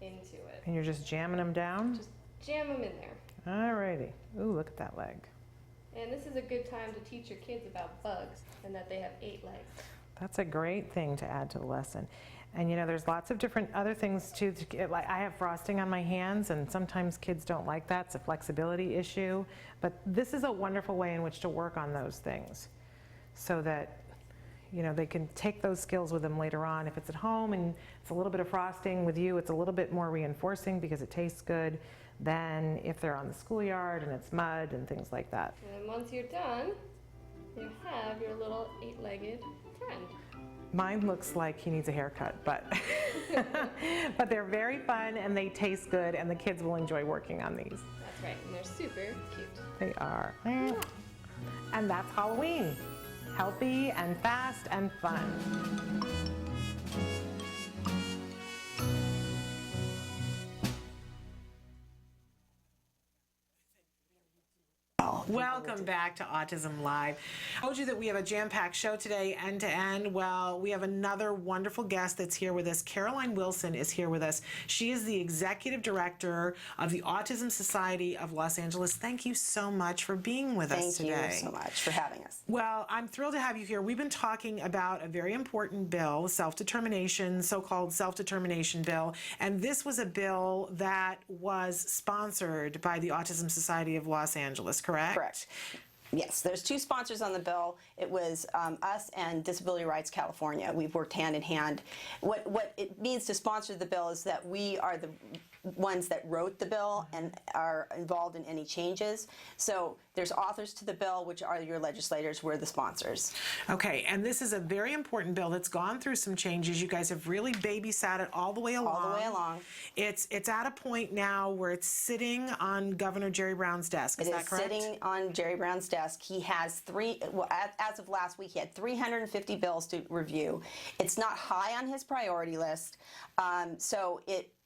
into it. And you're just jamming them down? Just jam them in there. Alrighty. Ooh, look at that leg. And this is a good time to teach your kids about bugs and that they have 8 legs. That's a great thing to add to the lesson. And you know, there's lots of different other things too. Like I have frosting on my hands, and sometimes kids don't like that. It's a flexibility issue. But this is a wonderful way in which to work on those things so that, you know, they can take those skills with them later on. If it's at home and it's a little bit of frosting with you, it's a little bit more reinforcing because it tastes good than if they're on the schoolyard and it's mud and things like that. And once you're done, you have your little 8-legged friend. Mine looks like he needs a haircut, but but they're very fun and they taste good, and the kids will enjoy working on these. That's right, and they're super cute. They are. And that's Halloween. Healthy and fast and fun. Welcome back to Autism Live. I told you that we have a jam-packed show today, end to end. Well, we have another wonderful guest that's here with us. Caroline Wilson is here with us. She is the executive director of the Autism Society of Los Angeles. Thank you so much for being with us today. Thank you so much for having us. Well, I'm thrilled to have you here. We've been talking about a very important bill, self-determination, so-called self-determination bill, and this was a bill that was sponsored by the Autism Society of Los Angeles, correct? Correct. Yes, there's 2 sponsors on the bill. It was us and Disability Rights California. We've worked hand in hand. What it means to sponsor the bill is that we are the ones that wrote the bill and are involved in any changes. So there's authors to the bill, which are your legislators. We're the sponsors. Okay, and this is a very important bill that's gone through some changes. You guys have really babysat it all the way along. All the way along. It's at a point now where it's sitting on Governor Jerry Brown's desk. Is that correct? It is sitting on Jerry Brown's desk. He has as of last week, he had 350 bills to review. It's not high on his priority list. So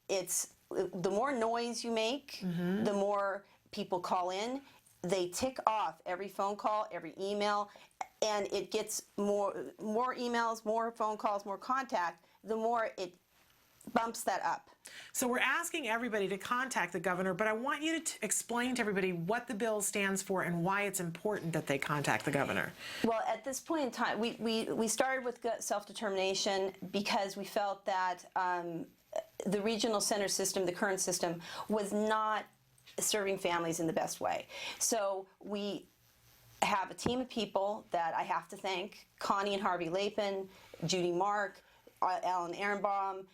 it's the more noise you make, the more people call in. They tick off every phone call, every email, and it gets more emails, more phone calls, more contact. The more bumps that up. So we're asking everybody to contact the governor, but I want you to explain to everybody what the bill stands for and why it's important that they contact the governor. Well, at this point in time, we started with self-determination because we felt that the regional center system, the current system, was not serving families in the best way. So we have a team of people that I have to thank: Connie and Harvey Lapin, Judy Mark, Alan Ehrenbaum,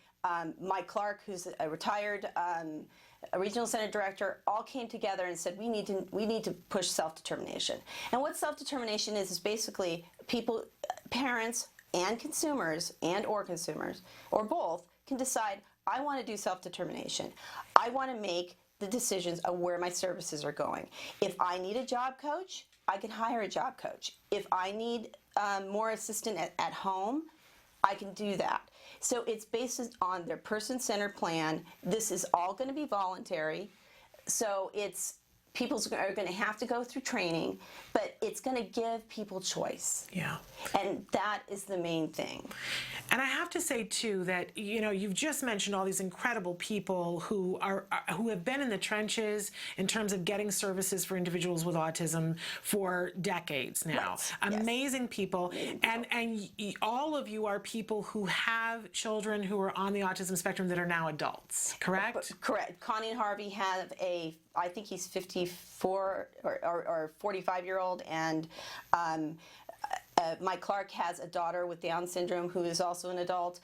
Mike Clark, who's a retired a regional center director, all came together and said we need to push self-determination. And what self-determination is basically people, parents and consumers or both can decide, I want to do self-determination. I want to make the decisions of where my services are going. If I need a job coach, I can hire a job coach. If I need more assistance at home, I can do that. So it's based on their person-centered plan. This is all going to be voluntary. So people are going to have to go through training, but it's going to give people choice. Yeah. And that is the main thing. And I have to say too that you've just mentioned all these incredible people who have been in the trenches in terms of getting services for individuals with autism for decades now. Right. Amazing people. And all of you are people who have children who are on the autism spectrum that are now adults, correct? Correct. Connie and Harvey have I think he's 54 or 45-year-old, and Mike Clark has a daughter with Down syndrome who is also an adult.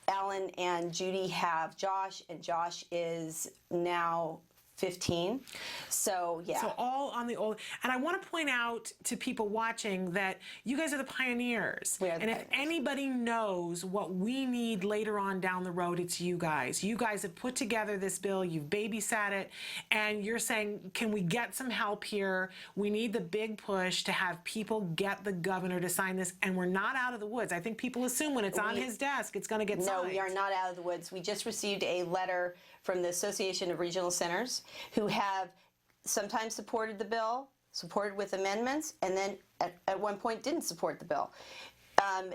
Alan and Judy have Josh, and Josh is now 15. So, yeah. So all on the old. And I want to point out to people watching that you guys are the pioneers. We are the pioneers. If anybody knows what we need later on down the road, it's you guys. You guys have put together this bill, you've babysat it, and you're saying, can we get some help here? We need the big push to have people get the governor to sign this, and we're not out of the woods. I think people assume when it's on his desk, it's going to get signed. No, we are not out of the woods. We just received a letter from the Association of Regional Centers, who have sometimes supported the bill, supported with amendments, and then at one point didn't support the bill.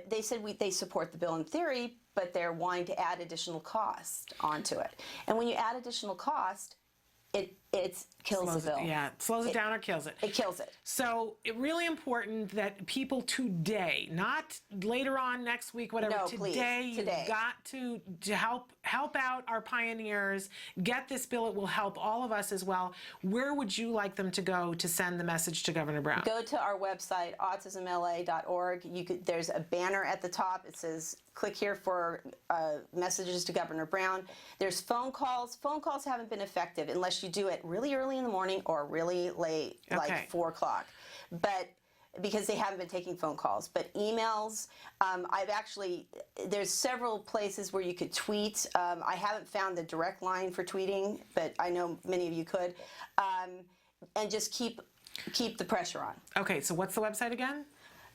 They said they support the bill in theory, but they're wanting to add additional cost onto it. And when you add additional cost, it kills the bill. Yeah, it slows it down or kills it. It kills it. So it's really important that people today, not later on next week, whatever, no, today, please, you've got to help out our pioneers, get this bill. It will help all of us as well. Where would you like them to go to send the message to Governor Brown? Go to our website, autismla.org. There's a banner at the top. It says, click here for messages to Governor Brown. There's phone calls. Phone calls haven't been effective unless you do it really early in the morning or really late, like 4 o'clock. But because they haven't been taking phone calls. But emails, there's several places where you could tweet. I haven't found the direct line for tweeting, but I know many of you could. And just keep the pressure on. Okay, so what's the website again?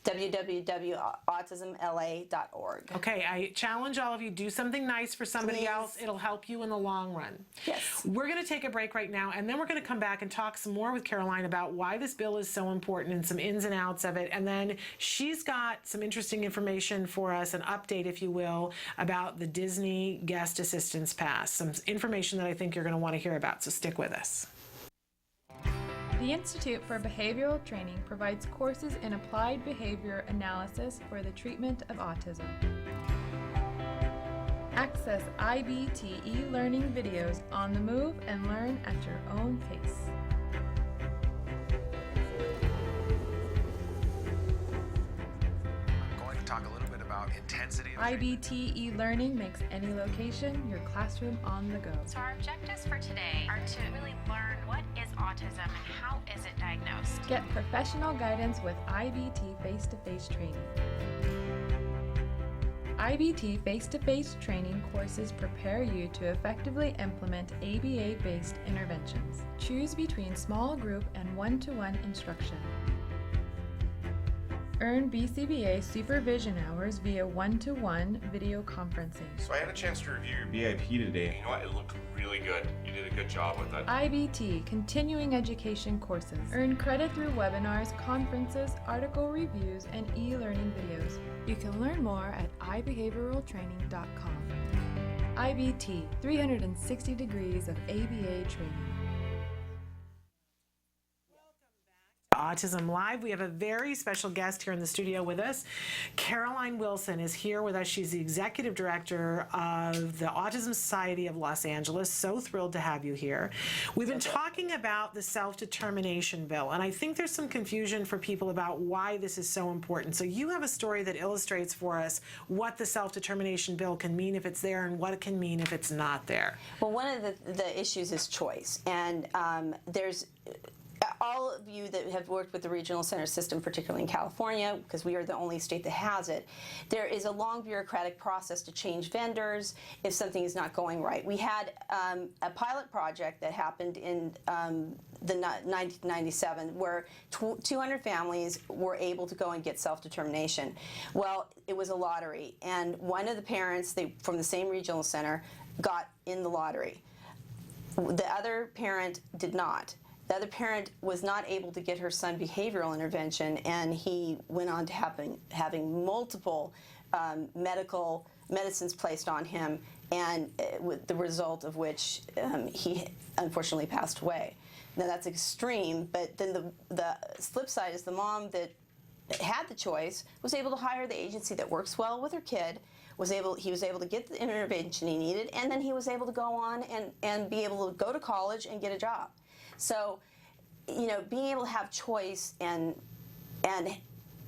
www.autismla.org. Okay, I challenge all of you, do something nice for somebody else. It'll help you in the long run. Yes. We're going to take a break right now, and then we're going to come back and talk some more with Caroline about why this bill is so important and some ins and outs of it. And then she's got some interesting information for us, an update, if you will, about the Disney Guest Assistance Pass. Some information that I think you're going to want to hear about, so stick with us. The Institute for Behavioral Training provides courses in applied behavior analysis for the treatment of autism. Access IBT e-learning videos on the move and learn at your own pace. I'm going to talk a little bit about intensity. IBT e-learning makes any location your classroom on the go. So our objectives for today are to really learn what is autism and how is it diagnosed. Get professional guidance with IBT face-to-face training. IBT face-to-face training courses prepare you to effectively implement ABA-based interventions. Choose between small group and one-to-one instruction. Earn BCBA supervision hours via one-to-one video conferencing. So I had a chance to review your BIP today. You know what? It looked really good. You did a good job with it. IBT, continuing education courses. Earn credit through webinars, conferences, article reviews, and e-learning videos. You can learn more at ibehavioraltraining.com. IBT, 360 degrees of ABA training. Autism Live. We have a very special guest here in the studio with us. Caroline Wilson is here with us. She's the executive director of the Autism Society of Los Angeles. So thrilled to have you here. We've been talking about the self-determination bill, and I think there's some confusion for people about why this is so important. So you have a story that illustrates for us what the self-determination bill can mean if it's there and what it can mean if it's not there. Well, one of the issues is choice, and there's all of you that have worked with the regional center system, particularly in California, because we are the only state that has it, there is a long bureaucratic process to change vendors if something is not going right. We had a pilot project that happened in the 1997 where 200 families were able to go and get self-determination. Well, it was a lottery, and one of the parents from the same regional center got in the lottery. The other parent did not. The other parent was not able to get her son behavioral intervention, and he went on to having multiple medicines placed on him, and with the result of which he unfortunately passed away. Now that's extreme, but then the flip side is the mom that had the choice was able to hire the agency that works well with her kid. He was able to get the intervention he needed, and then he was able to go on and be able to go to college and get a job. So, you know, being able to have choice and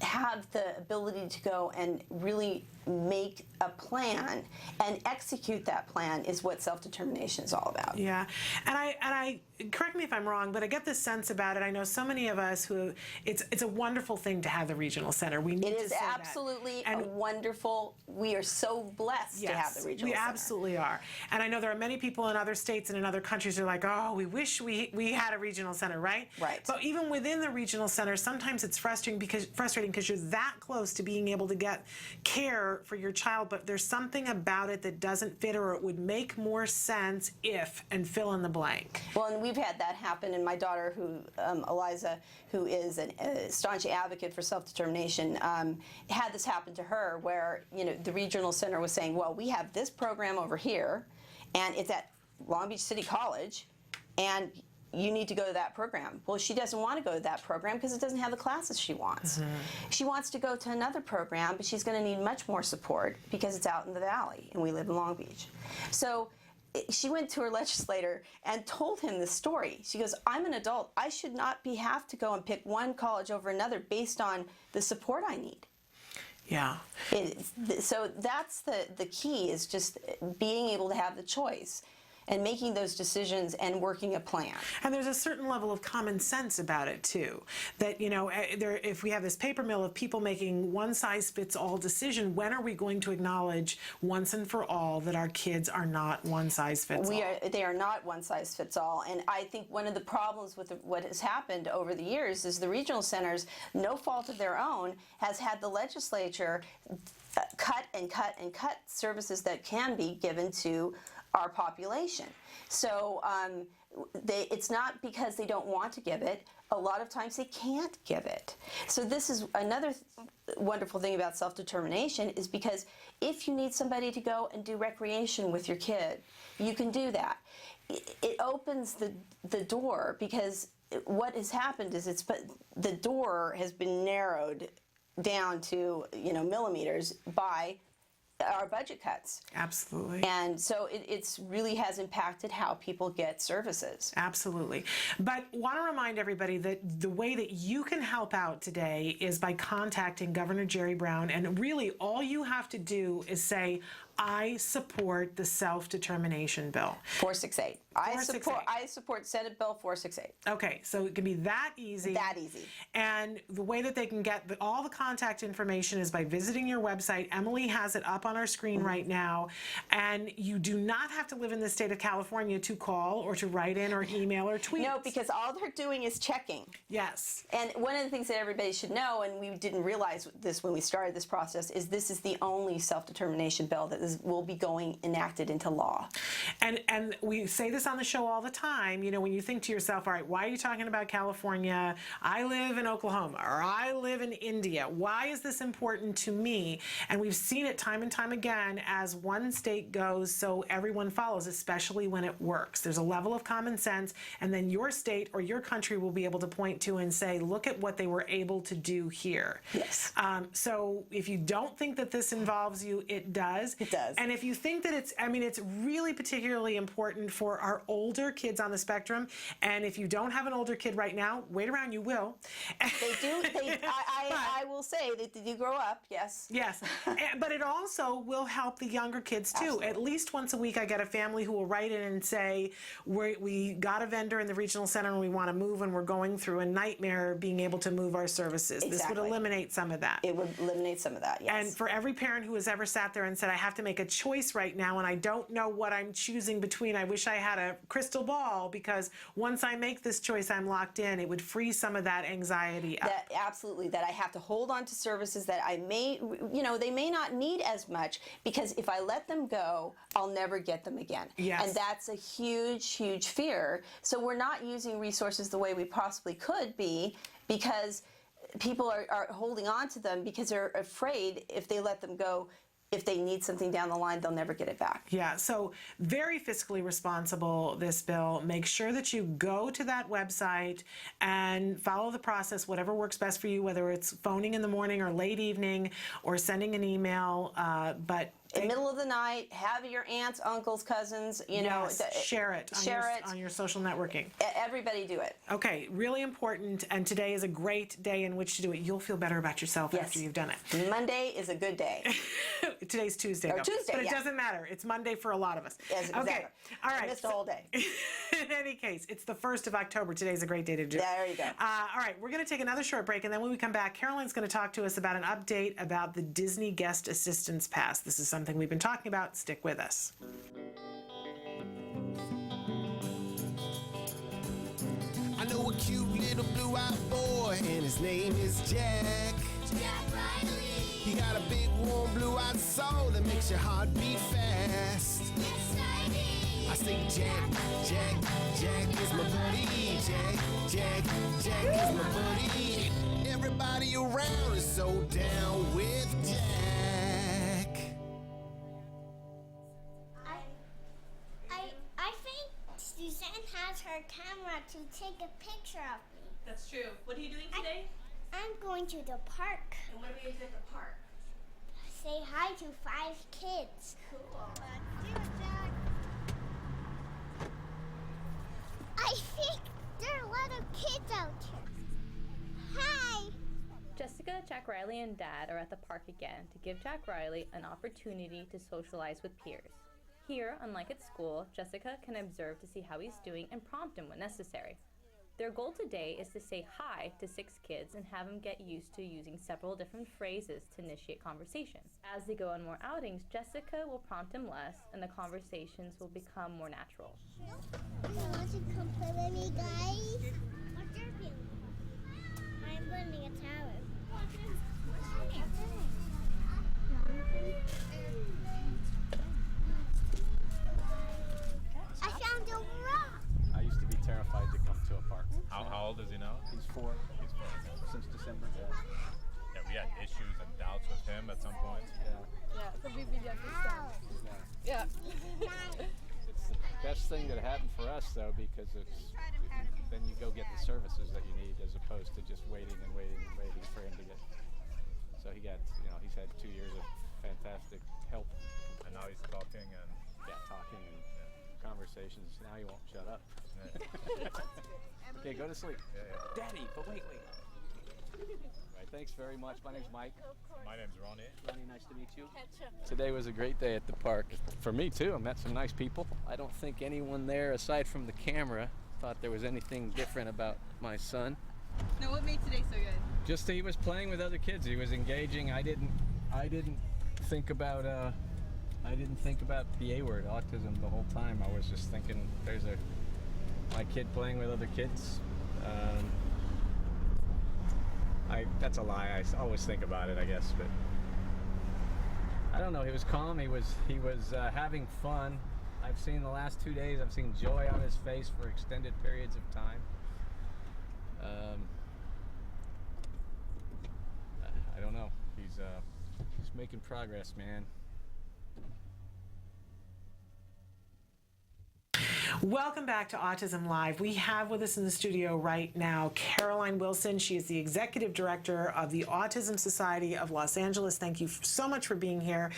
have the ability to go and really make a plan and execute that plan is what self-determination is all about. Yeah, and I correct me if I'm wrong, but I get this sense about it. I know so many of us who it's a wonderful thing to have the regional center. We need it to is say absolutely that. a wonderful. We are so blessed to have the regional we center. absolutely are. And I know there are many people in other states and in other countries who are like, oh, we wish we had a regional center, right? Right. But even within the regional center, sometimes it's frustrating because you're that close to being able to get care for your child, but there's something about it that doesn't fit, or it would make more sense if, and fill in the blank. Well, and we've had that happen, and my daughter, who Eliza, who is a staunch advocate for self-determination, had this happen to her, where the regional center was saying, well, we have this program over here, and it's at Long Beach City College, and you need to go to that program. Well, she doesn't want to go to that program because it doesn't have the classes she wants. Mm-hmm. She wants to go to another program, but she's going to need much more support because it's out in the valley, and we live in Long Beach. So she went to her legislator and told him this story. She goes, I'm an adult. I should not have to go and pick one college over another based on the support I need. Yeah. So that's the key, is just being able to have the choice and making those decisions and working a plan. And there's a certain level of common sense about it too. That if we have this paper mill of people making one-size-fits-all decision, when are we going to acknowledge once and for all that our kids are not one-size-fits-all? They are not one-size-fits-all, and I think one of the problems with what has happened over the years is the regional centers, no fault of their own, has had the legislature cut and cut and cut services that can be given to our population. So it's not because they don't want to give it. A lot of times they can't give it. So this is another wonderful thing about self-determination, is because if you need somebody to go and do recreation with your kid, you can do that. It opens the door, because what has happened is the door has been narrowed down to millimeters by our budget cuts. Absolutely. And so it's really has impacted how people get services. Absolutely. But want to remind everybody that the way that you can help out today is by contacting Governor Jerry Brown, and really all you have to do is say, I support the self-determination bill. 468. I support Senate Bill 468. Okay, so it can be that easy. That easy. And the way that they can get all the contact information is by visiting your website. Emily has it up on our screen right now. And you do not have to live in the state of California to call or to write in or email or tweet. No, because all they're doing is checking. Yes. And one of the things that everybody should know, and we didn't realize this when we started this process, is this is the only self-determination bill that will be going enacted into law. And we say this on the show all the time, you know, when you think to yourself, all right, why are you talking about California? I live in Oklahoma, or I live in India. Why is this important to me? And we've seen it time and time again as one state goes, so everyone follows, especially when it works. There's a level of common sense, and then your state or your country will be able to point to and say, look at what they were able to do here. Yes. So if you don't think that this involves you, it does. It does. And if you think that it's really particularly important for our older kids on the spectrum, and if you don't have an older kid right now, wait around, you will. They do. I will say that they do grow up, yes. Yes. But it also will help the younger kids too. Absolutely. At least once a week I get a family who will write in and say, we got a vendor in the regional center and we want to move, and we're going through a nightmare being able to move our services. Exactly. This would eliminate some of that. It would eliminate some of that, yes. And for every parent who has ever sat there and said, I have to make a choice right now and I don't know what I'm choosing between, I wish I had a crystal ball, because once I make this choice, I'm locked in. It would free some of that anxiety up. Absolutely, that I have to hold on to services that I may, they may not need as much, because if I let them go, I'll never get them again. Yes. And that's a huge, huge fear. So we're not using resources the way we possibly could be, because people are holding on to them because they're afraid if they let them go, if they need something down the line, they'll never get it back. Yeah, so very fiscally responsible, this bill. Make sure that you go to that website and follow the process, whatever works best for you, whether it's phoning in the morning or late evening or sending an email. But in the middle of the night, have your aunts, uncles, cousins, share it on your social networking. Everybody do it. Okay, really important, and today is a great day in which to do it. You'll feel better about yourself after you've done it. Monday is a good day. Today's Tuesday, or though. Tuesday, but it doesn't matter. It's Monday for a lot of us. Yes, exactly. Okay, all right. I missed a whole day. In any case, it's the 1st of October. Today's a great day to do it. There you go. All right, we're going to take another short break, and then when we come back, Caroline's going to talk to us about an update about the Disney Guest Assistance Pass. This is something we've been talking about. Stick with us. I know a cute little blue-eyed boy, and his name is Jack. Jack Riley. He got a big, warm, blue-eyed soul that makes your heart beat fast. Yes, I do. I say Jack, Jack, Jack is my buddy. Jack, Jack, Jack is my buddy. Everybody around is so down with Jack. I think Suzanne has her camera to take a picture of me. That's true. What are you doing today? I'm going to the park. And what are we going to do at the park? Say hi to 5 kids. Cool. Let's do it, Jack. I think there are a lot of kids out here. Hi. Jessica, Jack Riley, and Dad are at the park again to give Jack Riley an opportunity to socialize with peers. Here, unlike at school, Jessica can observe to see how he's doing and prompt him when necessary. Their goal today is to say hi to 6 kids and have them get used to using several different phrases to initiate conversation. As they go on more outings, Jessica will prompt him less and the conversations will become more natural. You want to come play with me, guys? What's your view? I'm building a tower. I found a rock. I used to be terrified to come to a park. How old is he now? He's 4. He's 4. Since December. Yeah, we had issues and doubts with him at some point. Yeah. It's the best thing that happened for us, though, because then you go get the services that you need as opposed to just waiting and waiting and waiting for him to get. So he's had 2 years of fantastic help. And now he's talking and talking and conversations. Now he won't shut up. Okay, go to sleep. Yeah. Daddy, but wait. Right Thanks very much. My name's Mike. My name's Ronnie. Ronnie, nice to meet you. Today was a great day at the park. For me too, I met some nice people. I don't think anyone there, aside from the camera, thought there was anything different about my son. No, what made today so good? Just he was playing with other kids. He was engaging. I didn't think about the A word, autism, the whole time. I was just thinking, there's my kid playing with other kids. That's a lie. I always think about it, I guess, but I don't know. He was calm. He was having fun. I've seen the last 2 days. I've seen joy on his face for extended periods of time. I don't know. He's making progress, man. Welcome back to Autism Live. We have with us in the studio right now Caroline Wilson. She is the Executive Director of the Autism Society of Los Angeles. Thank you so much for being here.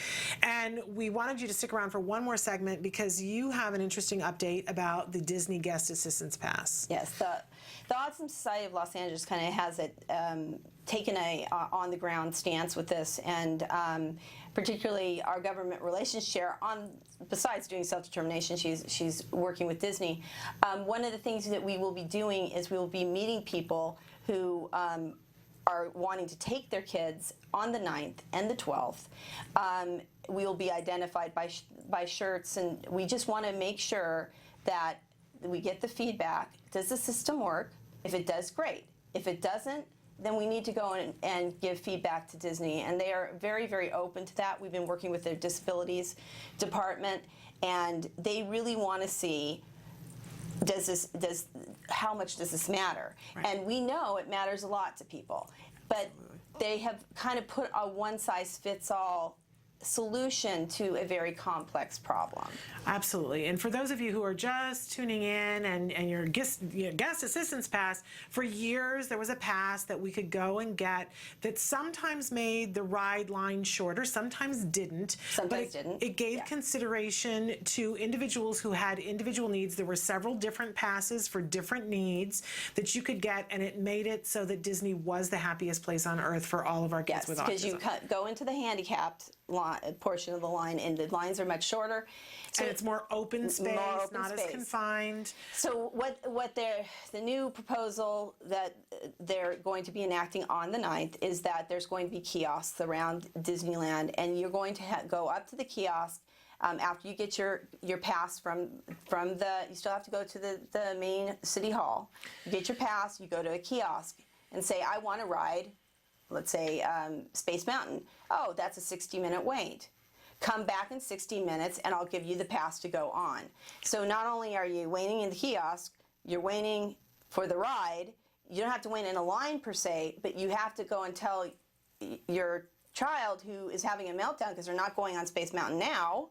And we wanted you to stick around for one more segment because you have an interesting update about the Disney Guest Assistance Pass. Yes, the Autism Society of Los Angeles kind of has taken a on-the-ground stance with this, and particularly our government relations chair, besides doing self-determination, she's working with Disney. One of the things that we will be doing is we will be meeting people who are wanting to take their kids on the 9th and the 12th. We will be identified by shirts, and we just want to make sure that we get the feedback. Does the system work? If it does, great. If it doesn't, then we need to go in and give feedback to Disney, and they are very, very open to that. We've been working with their disabilities department, and they really want to see, how much does this matter? Right. And we know it matters a lot to people, but they have kind of put a one-size-fits-all solution to a very complex problem. Absolutely. And for those of you who are just tuning in and your guest assistance pass, for years there was a pass that we could go and get that sometimes made the ride line shorter, sometimes didn't. Sometimes didn't. It gave consideration to individuals who had individual needs. There were several different passes for different needs that you could get, and it made it so that Disney was the happiest place on earth for all of our kids with autism. Yes, because you go into the handicapped portion of the line, and the lines are much shorter. So and it's more open space, not as confined. So what the new proposal that they're going to be enacting on the 9th is that there's going to be kiosks around Disneyland, and you're going to go up to the kiosk after you get your pass from you still have to go to the main city hall. You get your pass, you go to a kiosk and say, I want to ride, let's say, Space Mountain. Oh, that's a 60-minute wait. Come back in 60 minutes and I'll give you the pass to go on. So not only are you waiting in the kiosk, you're waiting for the ride. You don't have to wait in a line per se, but you have to go and tell your child who is having a meltdown because they're not going on Space Mountain now,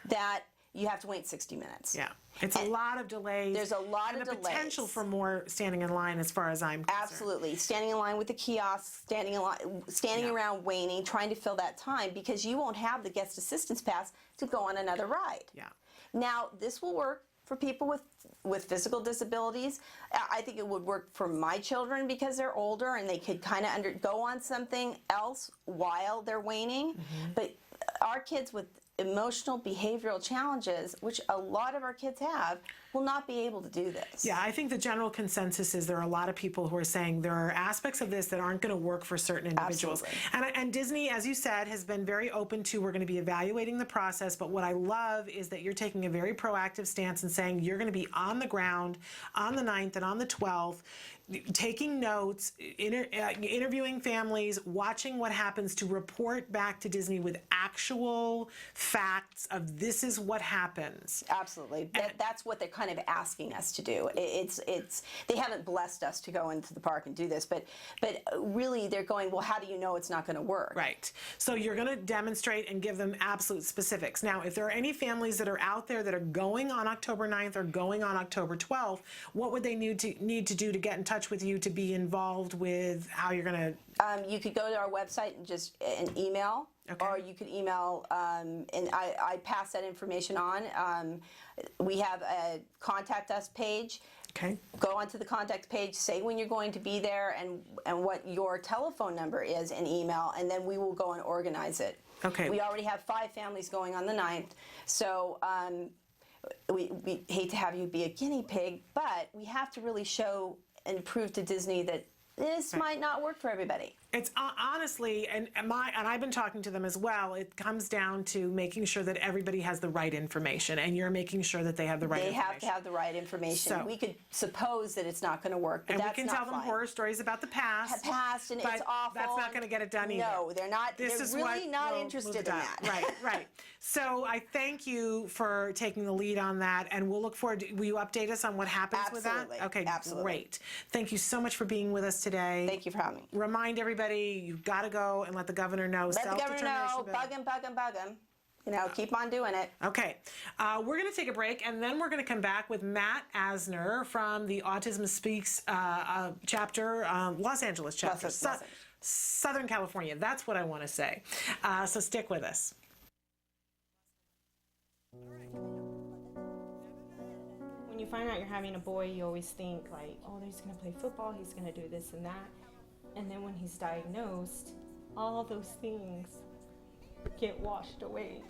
that you have to wait 60 minutes. Yeah. It's a lot of delays. There's a lot of delays. Potential for more standing in line as far as I'm concerned. Absolutely. Standing in line with the kiosk, standing around waiting, trying to fill that time because you won't have the guest assistance pass to go on another ride. Yeah. Now, this will work for people with physical disabilities. I think it would work for my children because they're older and they could kind of go on something else while they're waiting. Mm-hmm. But our kids with emotional behavioral challenges, which a lot of our kids have, will not be able to do this. Yeah, I think the general consensus is there are a lot of people who are saying there are aspects of this that aren't going to work for certain individuals. And Disney, as you said, has been very open to, we're going to be evaluating the process, but what I love is that you're taking a very proactive stance and saying you're going to be on the ground on the 9th and on the 12th, taking notes, interviewing families, watching what happens to report back to Disney with actual facts of this is what happens. Absolutely. That's what they're kind of asking us to do. They haven't blessed us to go into the park and do this, but really they're going, well, how do you know it's not going to work? Right. So you're going to demonstrate and give them absolute specifics. Now, if there are any families that are out there that are going on October 9th or going on October 12th, what would they need to do to get in touch with you to be involved with how you're going to... You could go to our website and just an email, or you could email, and I pass that information on. We have a contact us page. Okay. Go onto the contact page, say when you're going to be there and what your telephone number is and email, and then we will go and organize it. Okay. We already have 5 families going on the 9th, so we hate to have you be a guinea pig, but we have to really show and prove to Disney that this might not work for everybody. It's honestly, and I've been talking to them as well, it comes down to making sure that everybody has the right information, and you're making sure that they have the right information. They have to have the right information. So, we could suppose that it's not going to work, but and that's we can not tell them fine. horror stories about the past. And but it's awful. That's not going to get it done either. No, they're not. They're really not interested in that. Right. So I thank you for taking the lead on that, and we'll look forward to, will you update us on what happens with that? Okay, absolutely. Great. Thank you so much for being with us today. Thank you for having me. Remind everybody, you've got to go and let the governor know. Let the governor know. Bug him, bug him, bug him. You know, keep on doing it. Okay. We're going to take a break, and then we're going to come back with Matt Asner from the Autism Speaks chapter, Los Angeles chapter, Southern California. That's what I want to say. So stick with us. When you find out you're having a boy, you always think like, oh, he's going to play football, he's going to do this and that. And then when he's diagnosed, all those things get washed away.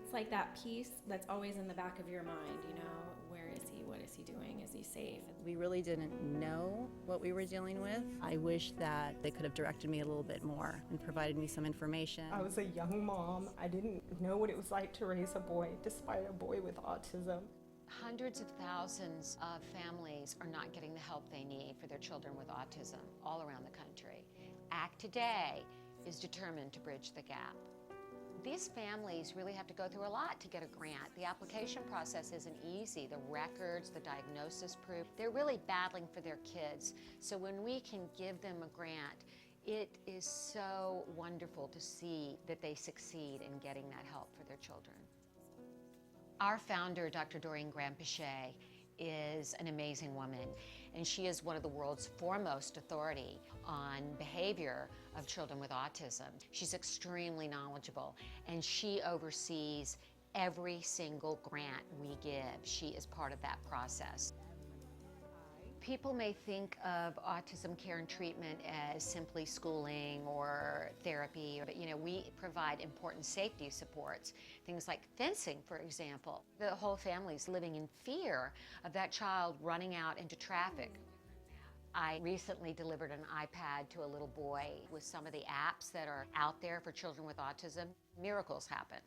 It's like that piece that's always in the back of your mind, you know, where is he, what is he doing, is he safe? We really didn't know what we were dealing with. I wish that they could have directed me a little bit more and provided me some information. I was a young mom. I didn't know what it was like to raise a boy, despite a boy with autism. Hundreds of thousands of families are not getting the help they need for their children with autism all around the country. ACT Today is determined to bridge the gap. These families really have to go through a lot to get a grant. The application process isn't easy. The records, the diagnosis proof, they're really battling for their kids. So when we can give them a grant, it is so wonderful to see that they succeed in getting that help for their children. Our founder, Dr. Doreen Graham-Pichet, is an amazing woman, and she is one of the world's foremost authority on behavior of children with autism. She's extremely knowledgeable, and she oversees every single grant we give. She is part of that process. People may think of autism care and treatment as simply schooling or therapy, but you know, we provide important safety supports, things like fencing, for example. The whole family's living in fear of that child running out into traffic. I recently delivered an iPad to a little boy with some of the apps that are out there for children with autism. Miracles happen.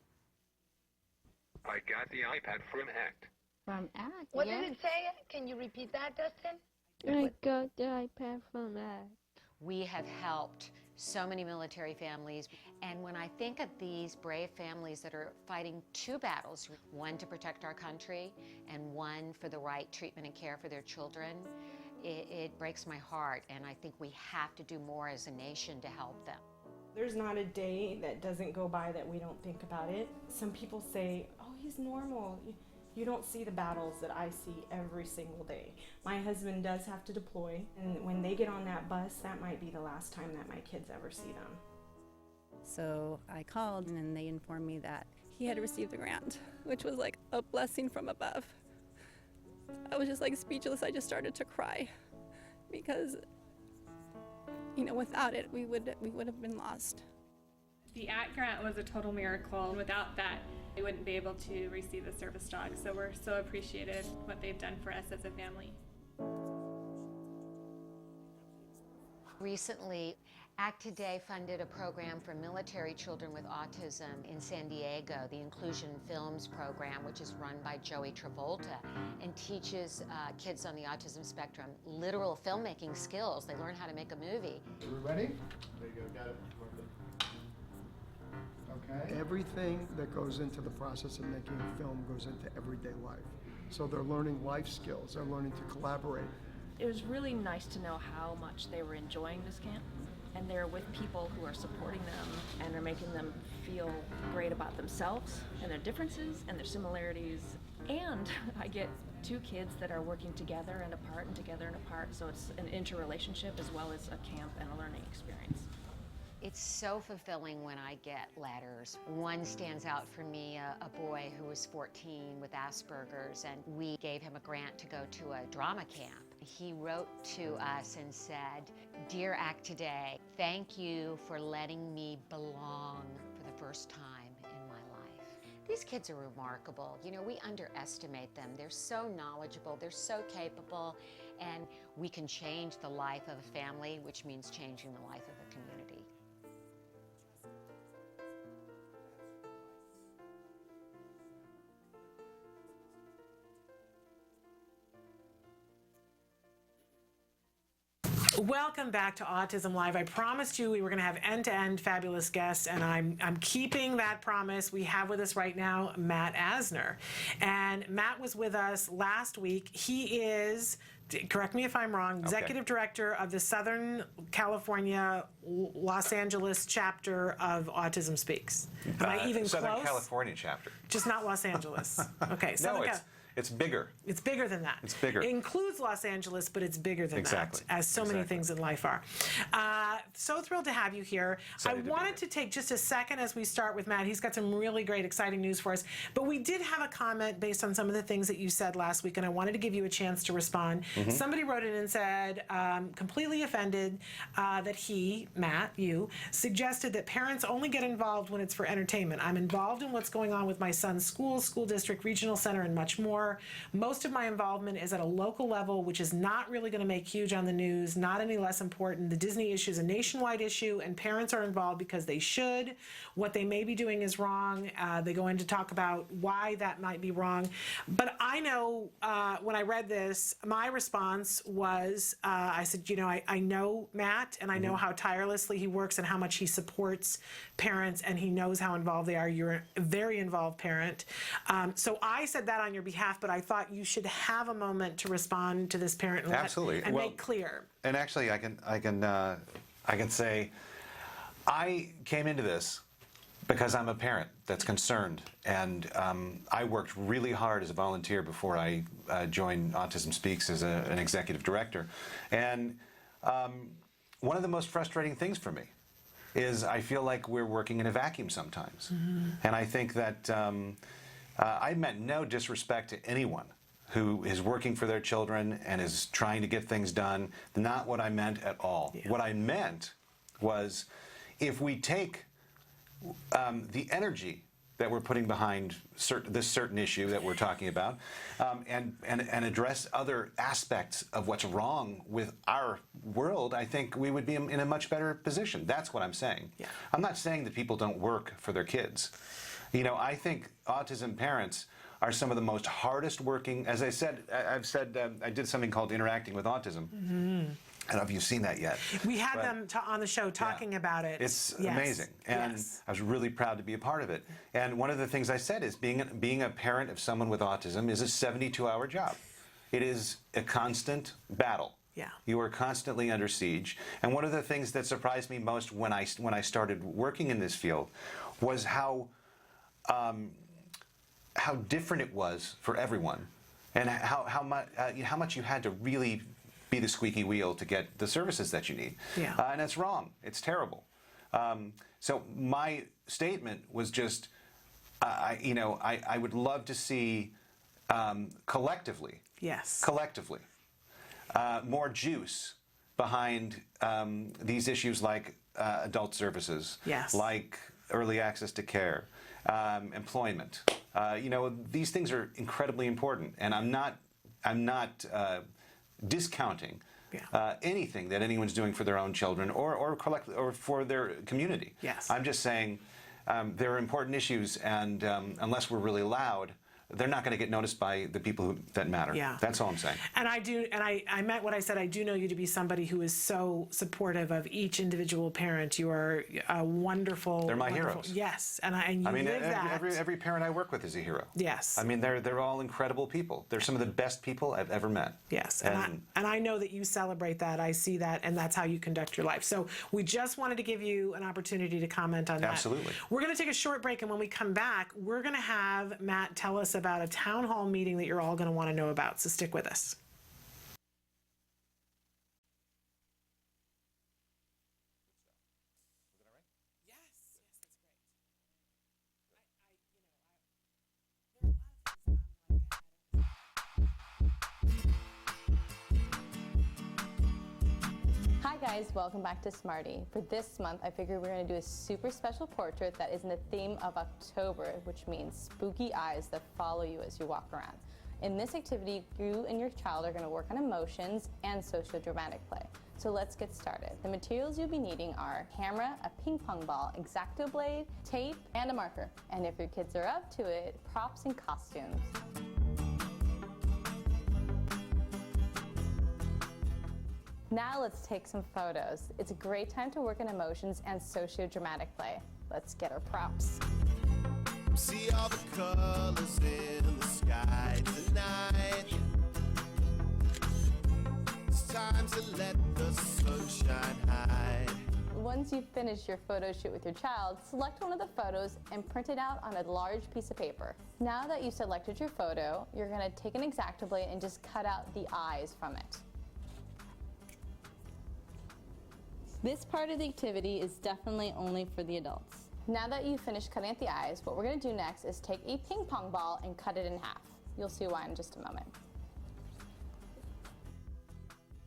I got the iPad from ACT. From ACT, What did it say? Can you repeat that, Dustin? I got the iPad from ACT. We have helped so many military families, and when I think of these brave families that are fighting 2 battles, one to protect our country and one for the right treatment and care for their children, it breaks my heart, and I think we have to do more as a nation to help them. There's not a day that doesn't go by that we don't think about it. Some people say, oh, he's normal. You don't see the battles that I see every single day. My husband does have to deploy, and when they get on that bus, that might be the last time that my kids ever see them. So I called, and they informed me that he had received the grant, which was like a blessing from above. I was just like speechless. I just started to cry because, you know, without it, we would have been lost. The ACT grant was a total miracle. Without that, they wouldn't be able to receive the service dog. So we're so appreciative what they've done for us as a family. Recently, ACT Today funded a program for military children with autism in San Diego, the Inclusion Films program, which is run by Joey Travolta, and teaches kids on the autism spectrum literal filmmaking skills. They learn how to make a movie. Are we ready? There you go, got it. Okay. Everything that goes into the process of making a film goes into everyday life. So they're learning life skills, they're learning to collaborate. It was really nice to know how much they were enjoying this camp, and they're with people who are supporting them and are making them feel great about themselves and their differences and their similarities. And I get 2 kids that are working together and apart and together and apart, so it's an interrelationship as well as a camp and a learning experience. It It's so fulfilling when I get letters. One stands out for me, a boy who was 14 with Asperger's, and we gave him a grant to go to a drama camp. He wrote to us and said, "Dear Act Today, thank you for letting me belong for the first time in my life." These kids are remarkable. You know, we underestimate them. They're so knowledgeable, they're so capable, and we can change the life of a family, which means changing the life of a community. Welcome back to Autism Live. I promised you we were going to have end-to-end fabulous guests, and I'm keeping that promise. We have with us right now Matt Asner. And Matt was with us last week. He is, correct me if I'm wrong, Executive Director of the Southern California, Los Angeles chapter of Autism Speaks. Am I even Southern close? California chapter. Just not Los Angeles. Okay. No, it's bigger. It's bigger than that. It's bigger. It includes Los Angeles, but it's bigger than Exactly. that, as so many things in life are. So thrilled to have you here. Excited I wanted to take just a second as we start with Matt. He's got some really great, exciting news for us. But we did have a comment based on some of the things that you said last week, and I wanted to give you a chance to respond. Mhm. Somebody wrote in and said, completely offended that he, Matt, you, suggested that parents only get involved when it's for entertainment. I'm involved in what's going on with my son's school, school district, regional center, and much more. Most of my involvement is at a local level, which is not really going to make huge on the news, not any less important. The Disney issue is a nationwide issue, and parents are involved because they should. What they may be doing is wrong. They go in to talk about why that might be wrong. But I know when I read this, my response was, I said, you know, I know Matt, and I know how tirelessly he works and how much he supports parents, and he knows how involved they are. You're a very involved parent. So I said that on your behalf, but I thought you should have a moment to respond to this parent and, Absolutely. and Well, make clear. And actually, I can say, I came into this because I'm a parent that's concerned, and I worked really hard as a volunteer before I joined Autism Speaks as an executive director. And one of the most frustrating things for me is I feel like we're working in a vacuum sometimes. And I think that I meant no disrespect to anyone who is working for their children and is trying to get things done. Not what I meant at all. Yeah. What I meant was, if we take the energy that we're putting behind this certain issue that we're talking about, and address other aspects of what's wrong with our world, I think we would be in a much better position. That's what I'm saying. Yeah. I'm not saying that people don't work for their kids. You know, I think autism parents are some of the most hardest working. As I said, I did something called Interacting with Autism. I don't know if you've seen that yet. We had them on the show talking about it. It's amazing, and I was really proud to be a part of it. And one of the things I said is being a parent of someone with autism is a 72-hour job. It is a constant battle. Yeah. You are constantly under siege. And one of the things that surprised me most when I started working in this field was how different it was for everyone, and how much you had to really be the squeaky wheel to get the services that you need. Yeah. And it's wrong. It's terrible. So my statement was just, I would love to see collectively, more juice behind these issues like adult services, like early access to care, employment. These things are incredibly important, and I'm not discounting anything that anyone's doing for their own children or for their community. Yes. I'm just saying there are important issues, and unless we're really loud, they're not going to get noticed by the people that matter. Yeah. That's all I'm saying. And I meant what I said. I do know you to be somebody who is so supportive of each individual parent. You are a wonderful. They're my wonderful, heroes. Yes, and you live that. Every parent I work with is a hero. Yes. I mean, they're all incredible people. They're some of the best people I've ever met. Yes, and I know that you celebrate that. I see that, and that's how you conduct your life. So we just wanted to give you an opportunity to comment on that. Absolutely. We're going to take a short break, and when we come back, we're going to have Matt tell us about a town hall meeting that you're all going to want to know about. So stick with us. guys, welcome back to Smarty. For this month, I figured we're going to do a super special portrait that is in the theme of October, which means spooky eyes that follow you as you walk around. In this activity, you and your child are going to work on emotions and socio-dramatic play. So let's get started. The materials you'll be needing are a camera, a ping pong ball, X-Acto blade, tape, and a marker. And if your kids are up to it, props and costumes. Now let's take some photos. It's a great time to work on emotions and socio-dramatic play. Let's get our props. See all the colors in the sky tonight. It's time to let the sunshine hide. Once you finish your photo shoot with your child, select one of the photos and print it out on a large piece of paper. Now that you've selected your photo, you're going to take an X-Acto blade and just cut out the eyes from it. This part of the activity is definitely only for the adults. Now that you've finished cutting out the eyes, what we're going to do next is take a ping pong ball and cut it in half. You'll see why in just a moment.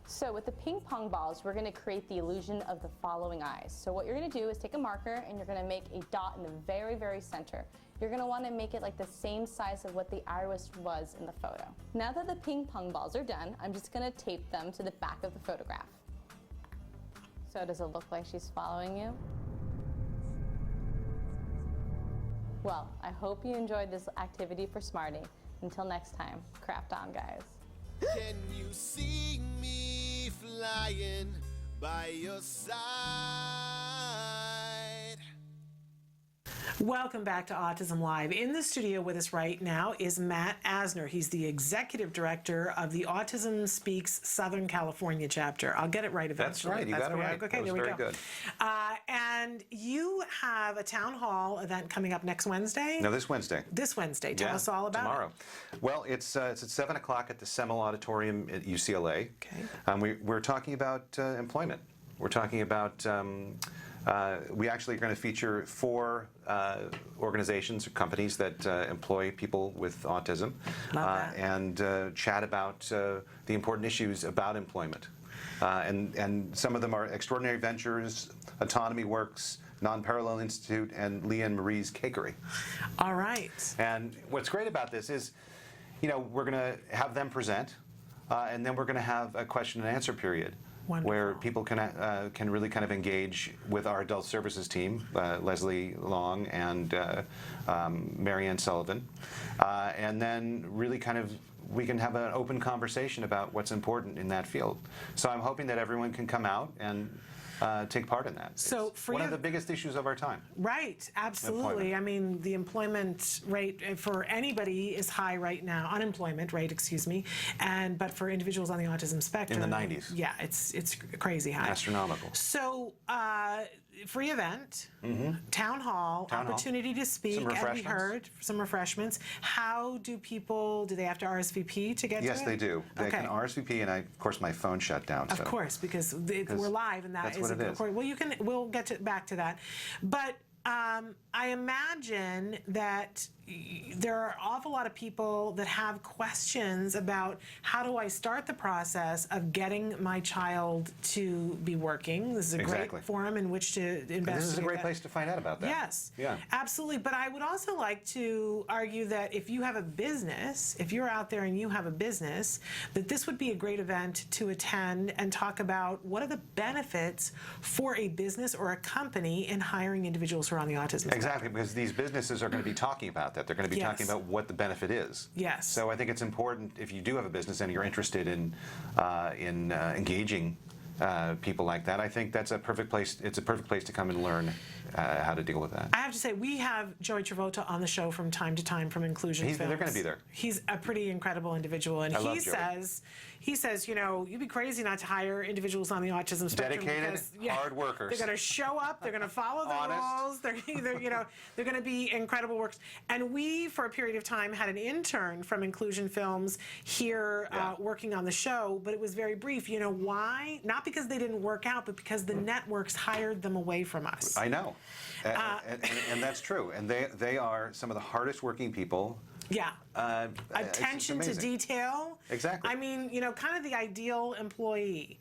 So with the ping pong balls, we're going to create the illusion of the following eyes. So what you're going to do is take a marker and you're going to make a dot in the very, very center. You're going to want to make it like the same size of what the iris was in the photo. Now that the ping pong balls are done, I'm just going to tape them to the back of the photograph. So does it look like she's following you? Well, I hope you enjoyed this activity for Smarty. Until next time, craft on, guys. Can you see me flying by your side? Welcome back to Autism Live. In the studio with us right now is Matt Asner. He's the executive director of the Autism Speaks Southern California chapter. I'll get it right eventually. That's right. You got it right. Okay, there we go. Good. And you have a town hall event coming up next Wednesday? No, this Wednesday. This Wednesday. Tell us all about tomorrow. Well, it's at 7 o'clock at the Semel Auditorium at UCLA. Okay. We're talking about employment. We're talking about we actually are going to feature 4 organizations or companies that employ people with autism and chat about the important issues about employment. And some of them are Extraordinary Ventures, Autonomy Works, Non-Parallel Institute, and Leah and Marie's Cakery. All right. And what's great about this is, you know, we're going to have them present, and then we're going to have a question and answer period. Wonderful. Where people can really kind of engage with our adult services team, Leslie Long and Marianne Sullivan, and then really kind of we can have an open conversation about what's important in that field. So I'm hoping that everyone can come out and take part in that. So it's one of the biggest issues of our time. Right, absolutely. I mean, the employment rate for anybody is high right now. Unemployment rate, excuse me, but for individuals on the autism spectrum, in the 90s. Yeah, it's crazy high. Astronomical. So. Free event, town hall, opportunity to speak, and we heard some refreshments. How do they have to RSVP to get to it? Yes, they do. They can RSVP, and of course my phone shut down. Of course, because we're live, and that is recorded. Well, we'll get back to that, but I imagine that there are an awful lot of people that have questions about how do I start the process of getting my child to be working. This is a great forum in which to investigate. This is a great place to find out about that. Yes, absolutely. But I would also like to argue that if you have a business, if you're out there and you have a business, that this would be a great event to attend and talk about what are the benefits for a business or a company in hiring individuals who are on the autism spectrum. Exactly, because these businesses are going to be talking about that. They're going to be talking about what the benefit is. Yes. So I think it's important if you do have a business and you're interested in engaging people like that. I think that's a perfect place. It's a perfect place to come and learn how to deal with that. I have to say, we have Joey Travolta on the show from time to time from Inclusion Films. They're going to be there. He's a pretty incredible individual, and he says, you know, you'd be crazy not to hire individuals on the autism spectrum. Dedicated, hard workers. They're going to show up. They're going to follow the rules. They're going to be incredible works. And we, for a period of time, had an intern from Inclusion Films here working on the show, but it was very brief. You know why? Not because they didn't work out, but because the networks hired them away from us. I know. And that's true. And they are some of the hardest working people Yeah. It's Attention to amazing. detail. Exactly. I mean, kind of the ideal employee.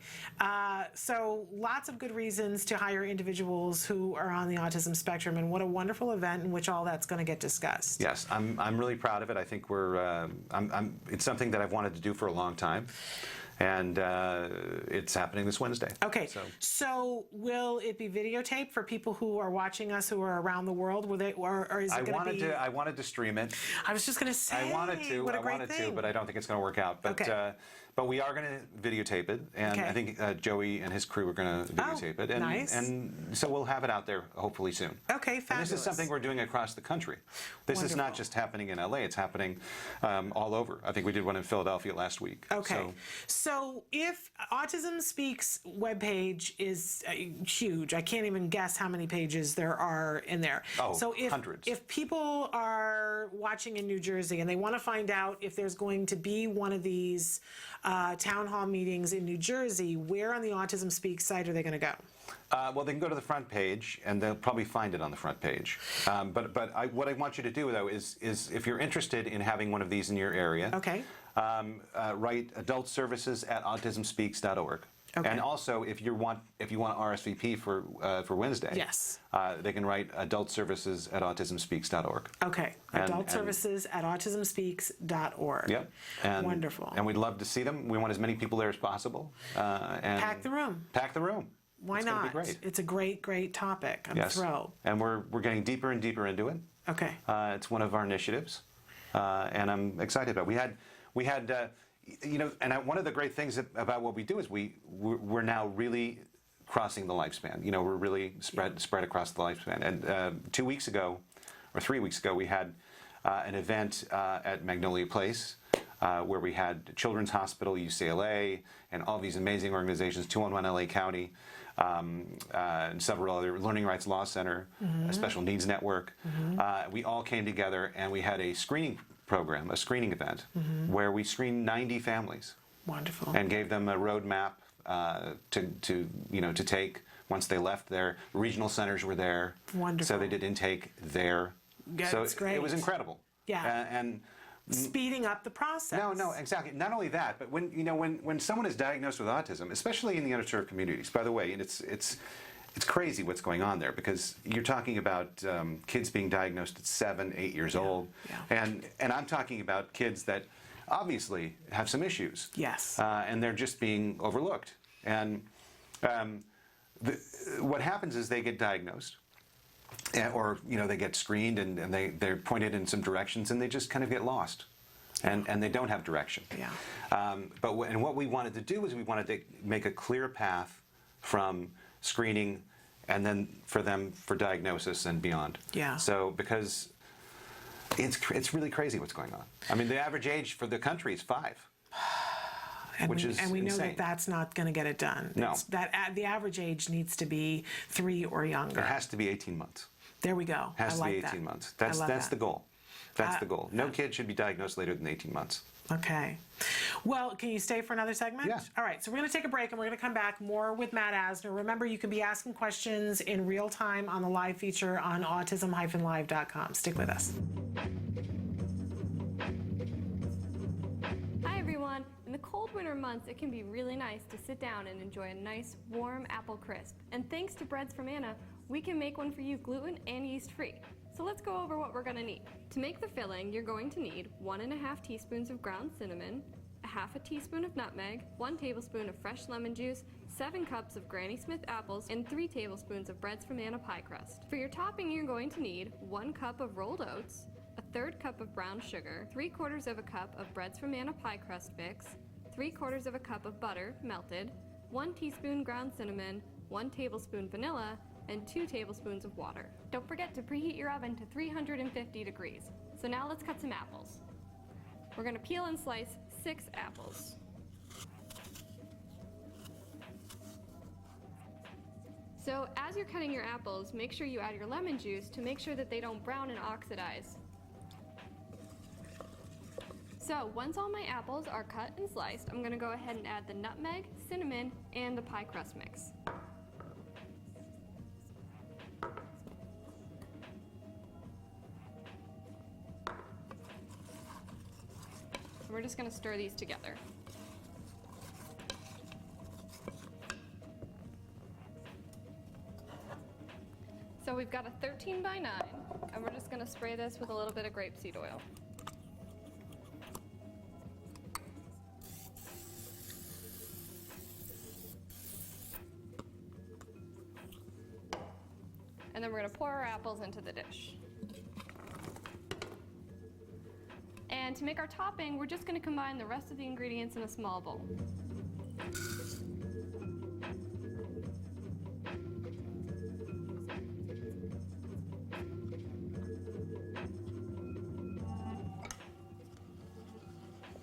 So lots of good reasons to hire individuals who are on the autism spectrum, and what a wonderful event in which all that's going to get discussed. Yes, I'm really proud of it. I think it's something that I've wanted to do for a long time. And it's happening this Wednesday. Okay, so will it be videotaped for people who are watching us who are around the world? Will they, or is it going to be? I wanted to stream it. I was just going to say. I wanted to. What a great wanted thing. to, but I don't think it's going to work out. But Okay. But we are going to videotape it, and Okay. I think Joey and his crew are going to videotape it, and nice. and so we'll have it out there hopefully soon. Okay, fabulous. And this is something we're doing across the country. This is not just happening in LA; it's happening all over. I think we did one in Philadelphia last week. Okay. So if Autism Speaks webpage is huge, I can't even guess how many pages there are in there. Oh, so hundreds. If people are watching in New Jersey and they want to find out if there's going to be one of these town hall meetings in New Jersey, where on the Autism Speaks site are they going to go? Well, they can go to the front page, and they'll probably find it on the front page. What I want you to do, though, is if you're interested in having one of these in your area, okay. Write adultservices@autismspeaks.org. Okay. And also, if you want RSVP for Wednesday, yes, they can write adultservices@autismspeaks.org. Okay, adultservices@autismspeaks.org. Yep. And, wonderful. And we'd love to see them. We want as many people there as possible. And pack the room. Pack the room. Why it's not? Gonna be great. It's a great topic. I'm thrilled. And we're getting deeper and deeper into it. Okay. It's one of our initiatives, and I'm excited about it. We had one of the great things about what we do is we're now really crossing the lifespan. We're really spread across the lifespan. And 2 weeks ago, or 3 weeks ago, we had an event at Magnolia Place where we had Children's Hospital, UCLA, and all these amazing organizations, 211 LA County, and several other, Learning Rights Law Center, a Special Needs Network. We all came together and we had a screening program, a screening event, where we screened 90 families. Wonderful. And gave them a roadmap to take once they left there. Regional centers were there. Wonderful. So they did intake there. Yeah, so it's great. It was incredible. Yeah. And speeding up the process. No, exactly. Not only that, but when someone is diagnosed with autism, especially in the underserved communities, by the way, and it's crazy what's going on there, because you're talking about kids being diagnosed at 7, 8 years old, and I'm talking about kids that obviously have some issues. Yes. And they're just being overlooked. And what happens is they get diagnosed, or they get screened, and they're pointed in some directions, and they just kind of get lost, and they don't have direction. Yeah. And what we wanted to do is we wanted to make a clear path from screening and then for them for diagnosis and beyond. Yeah. So because it's really crazy what's going on. I mean, the average age for the country is 5. And which is we know insane. that that's not going to get it done. No. The average age needs to be 3 or younger. It has to be 18 months. There we go. Has I to like be that. 18 months. I love That's that. the goal. That's the goal. No kid should be diagnosed later than 18 months. Okay. Well, can you stay for another segment? Yeah. All right, so we're going to take a break and we're going to come back more with Matt Asner. Remember, you can be asking questions in real time on the live feature on autism-live.com. Stick with us. Hi everyone. In the cold winter months, it can be really nice to sit down and enjoy a nice, warm apple crisp. And thanks to Breads from Anna, we can make one for you gluten and yeast free. So let's go over what we're going to need. To make the filling, you're going to need 1½ teaspoons of ground cinnamon, 1/2 teaspoon of nutmeg, 1 tablespoon of fresh lemon juice, 7 cups of Granny Smith apples, and 3 tablespoons of Breads from Anna pie crust. For your topping, you're going to need 1 cup of rolled oats, 1/3 cup of brown sugar, 3/4 of a cup of Breads from Anna pie crust mix, 3/4 of a cup of butter melted, 1 teaspoon ground cinnamon, 1 tablespoon vanilla, and 2 tablespoons of water. Don't forget to preheat your oven to 350 degrees. So now let's cut some apples. We're going to peel and slice 6 apples. So as you're cutting your apples, make sure you add your lemon juice to make sure that they don't brown and oxidize. So once all my apples are cut and sliced, I'm going to go ahead and add the nutmeg, cinnamon, and the pie crust mix. we're just going to stir these together. So we've got a 13 by 9, and we're just going to spray this with a little bit of grapeseed oil. And then we're going to pour our apples into the dish. And to make our topping, we're just going to combine the rest of the ingredients in a small bowl.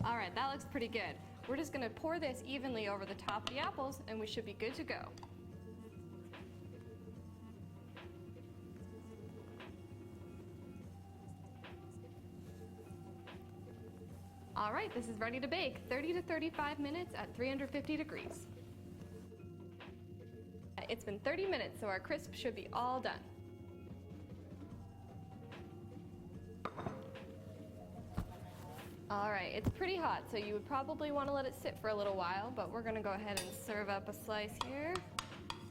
All right, that looks pretty good. We're just going to pour this evenly over the top of the apples, and we should be good to go. All right, this is ready to bake, 30 to 35 minutes at 350 degrees. It's been 30 minutes, so our crisp should be all done. All right, it's pretty hot, so you would probably want to let it sit for a little while, but we're going to go ahead and serve up a slice here.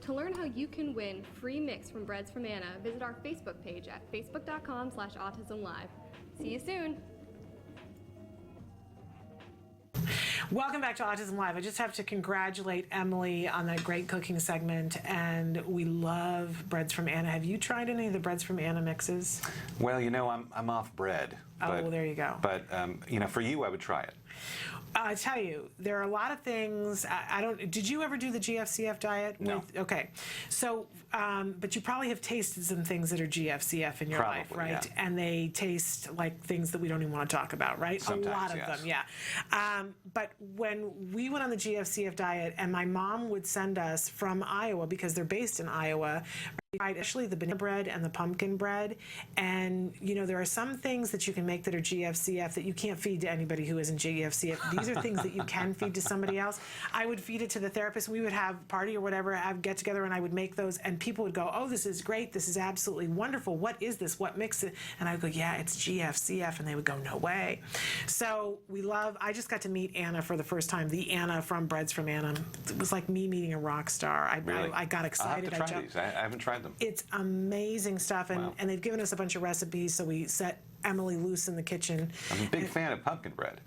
To learn how you can win free mix from Breads from Anna, visit our Facebook page at facebook.com/autism-live. See you soon. Welcome back to Autism Live. I just have to congratulate Emily on that great cooking segment, and we love Breads from Anna. Have you tried any of the Breads from Anna mixes? Well, you know, I'm off bread. Oh, well, there you go. But, you know, for you, I would try it. I tell you, there are a lot of things. I don't. Did you ever do the GFCF diet? No. Okay. So, but you probably have tasted some things that are GFCF in your life, right? Yeah. And they taste like things that we don't even want to talk about, right? Sometimes, a lot of them, yeah. But when we went on the GFCF diet, and my mom would send us from Iowa, because they're based in Iowa, tried actually the banana bread and the pumpkin bread. And, you know, there are some things that you can make that are GFCF that you can't feed to anybody who isn't GFCF. These are things that you can feed to somebody else. I would feed it to the therapist. We would have a party or whatever, have get together, and I would make those, and people would go, oh, this is great. This is absolutely wonderful. What is this? What makes it? And I would go, yeah, it's GFCF. And they would go, no way. So I just got to meet Anna for the first time, the Anna from Breads from Anna. It was like me meeting a rock star. I got excited. I'll have to try these. I haven't tried them. It's amazing stuff, and, and they've given us a bunch of recipes, so we set Emily loose in the kitchen. I'm a big fan of pumpkin bread.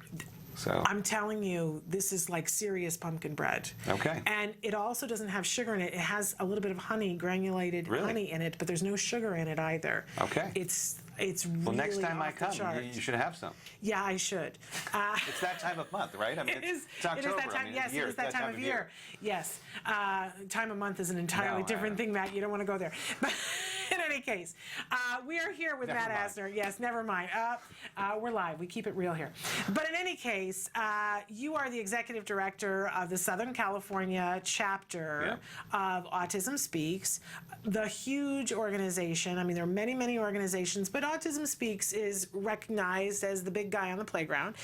So I'm telling you, this is like serious pumpkin bread. Okay. And it also doesn't have sugar in it. It has a little bit of honey, granulated honey in it, but there's no sugar in it either. Okay. It's well, really next time I off the come, charts. you should have some. Yeah, I should. It's that time of month, right? I mean, it's October. It is that time. I mean, yes, it is that time of year. Yes. Time of month is an entirely different thing, Matt. You don't want to go there. But in any case, we are here with Matt Asner. Yes, never mind. We're live. We keep it real here. But in any case, you are the executive director of the Southern California chapter of Autism Speaks, the huge organization. I mean, there are many, many organizations, but Autism Speaks is recognized as the big guy on the playground.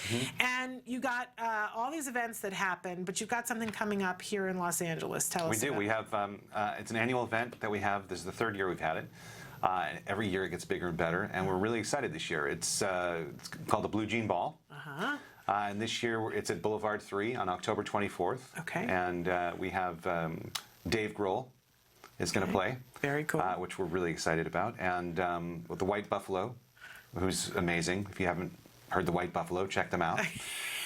And you got all these events that happen, but you've got something coming up here in Los Angeles. Tell us. We do. We have, it's an annual event that we have. This is the third year we've had it. And every year it gets bigger and better, and we're really excited this year. It's called the Blue Jean Ball. And this year it's at Boulevard 3 on October 24th. Okay. And we have Dave Grohl is going to play. Very cool. Which we're really excited about. And with the White Buffalo, who's amazing. If you haven't heard the White Buffalo, check them out.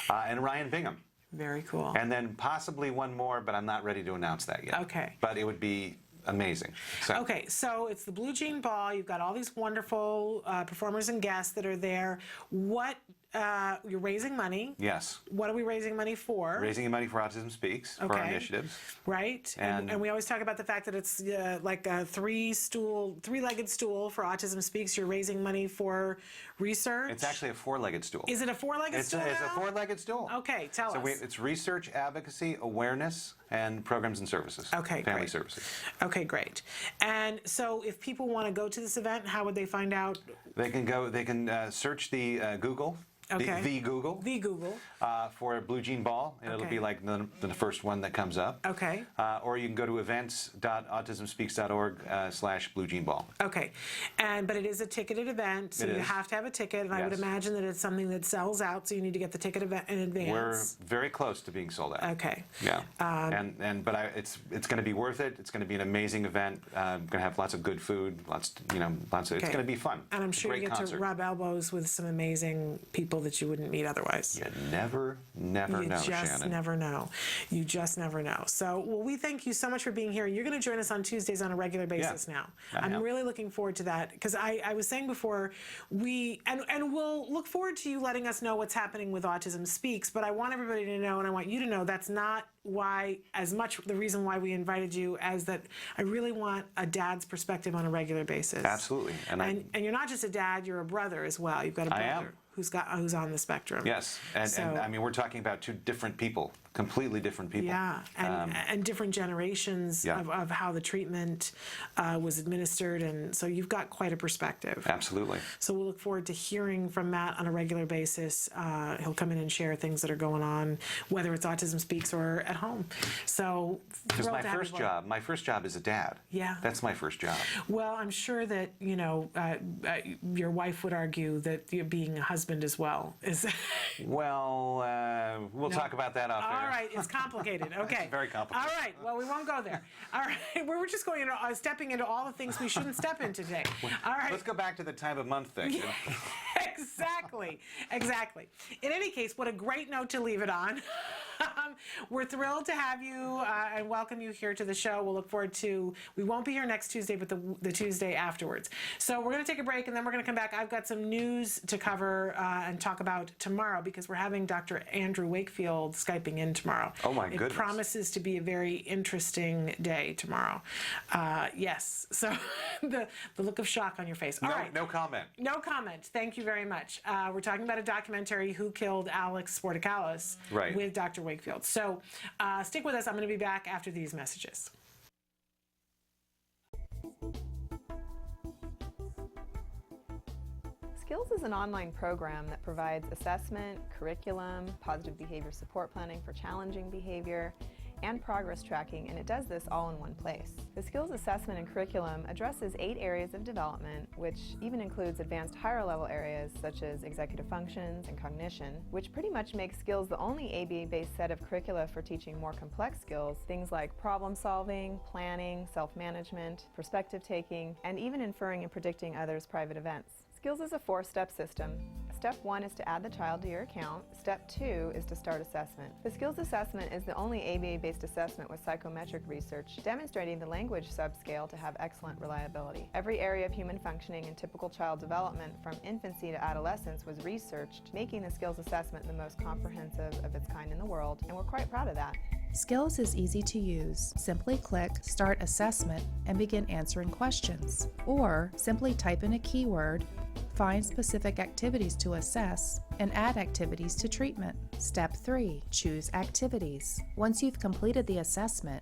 And Ryan Bingham. Very cool. And then possibly one more, but I'm not ready to announce that yet. Okay. But it would be amazing. Okay, so it's the Blue Jean Ball. You've got all these wonderful performers and guests that are there. You're raising money. Yes. What are we raising money for? Raising money for Autism Speaks, for our initiatives. Right. And we always talk about the fact that it's like a three-legged stool for Autism Speaks. You're raising money for research. It's actually a four-legged stool. Is it a four-legged stool It's a four-legged stool. Okay, tell us. It's research, advocacy, awareness, and programs and services. Okay, Family great. services. Okay, great. And so if people want to go to this event, how would they find out? They can search the Google Okay. The Google. The Google. For Blue Jean Ball, and it'll be like the first one that comes up. Okay. Or you can go to events.autismspeaks.org/Blue Jean Ball. Okay. But it is a ticketed event, so It you is. have to have a ticket, and I would Yes. imagine that it's something that sells out, so you need to get the ticket in advance. We're very close to being sold out. Okay. Yeah. It's going to be worth it. It's going to be an amazing event. Going to have lots of good food. It's going to be fun. And I'm It's a sure you great get concert. to rub elbows with some amazing people that you wouldn't meet otherwise. You never know, Shannon. Never know. You just never know. So, well, we thank you so much for being here. You're going to join us on Tuesdays on a regular basis now. I'm really looking forward to that because I was saying before, we'll look forward to you letting us know what's happening with Autism Speaks, but I want everybody to know, and I want you to know, that's not why, as much the reason why we invited you, as that I really want a dad's perspective on a regular basis. Absolutely. And you're not just a dad, you're a brother as well. You've got a brother. I am. Who's on the spectrum. Yes, and I mean, we're talking about two different people, completely different people. Yeah, and different generations of how the treatment was administered, and so you've got quite a perspective. Absolutely. So we'll look forward to hearing from Matt on a regular basis. He'll come in and share things that are going on, whether it's Autism Speaks or at home. So Because thrilled my to have first you both. job, my first job is a dad. Yeah. That's my first job. Well, I'm sure that your wife would argue that you being a husband as well is. Well, we'll talk about that off air. All right, it's complicated. Okay. It's very complicated. All right, well, we won't go there. All right, we're just going into stepping into all the things we shouldn't step into today. All right. Let's go back to the time of month thing. Exactly. In any case, what a great note to leave it on. We're thrilled to have you and welcome you here to the show. We'll look forward to, we won't be here next Tuesday, but the Tuesday afterwards. So we're going to take a break and then we're going to come back. I've got some news to cover and talk about tomorrow because we're having Dr. Andrew Wakefield Skyping in tomorrow. Oh my goodness. It promises to be a very interesting day tomorrow. Yes, so the look of shock on your face. All right. No comment. No comment. Thank you very much. We're talking about a documentary, Who Killed Alex Sportakalis, with Dr. Wakefield. So stick with us. I'm going to be back after these messages. Skills is an online program that provides assessment, curriculum, positive behavior support planning for challenging behavior, and progress tracking, and it does this all in one place. The skills assessment and curriculum addresses 8 areas of development, which even includes advanced higher level areas such as executive functions and cognition, which pretty much makes skills the only ABA-based set of curricula for teaching more complex skills, things like problem solving, planning, self-management, perspective taking, and even inferring and predicting others' private events. Skills is a 4-step system. Step 1 is to add the child to your account. Step 2 is to start assessment. The skills assessment is the only ABA-based assessment with psychometric research demonstrating the language subscale to have excellent reliability. Every area of human functioning and typical child development from infancy to adolescence was researched, making the skills assessment the most comprehensive of its kind in the world, and we're quite proud of that. Skills is easy to use. Simply click Start Assessment and begin answering questions. Or simply type in a keyword, find specific activities to assess, and add activities to treatment. Step 3. Choose activities. Once you've completed the assessment,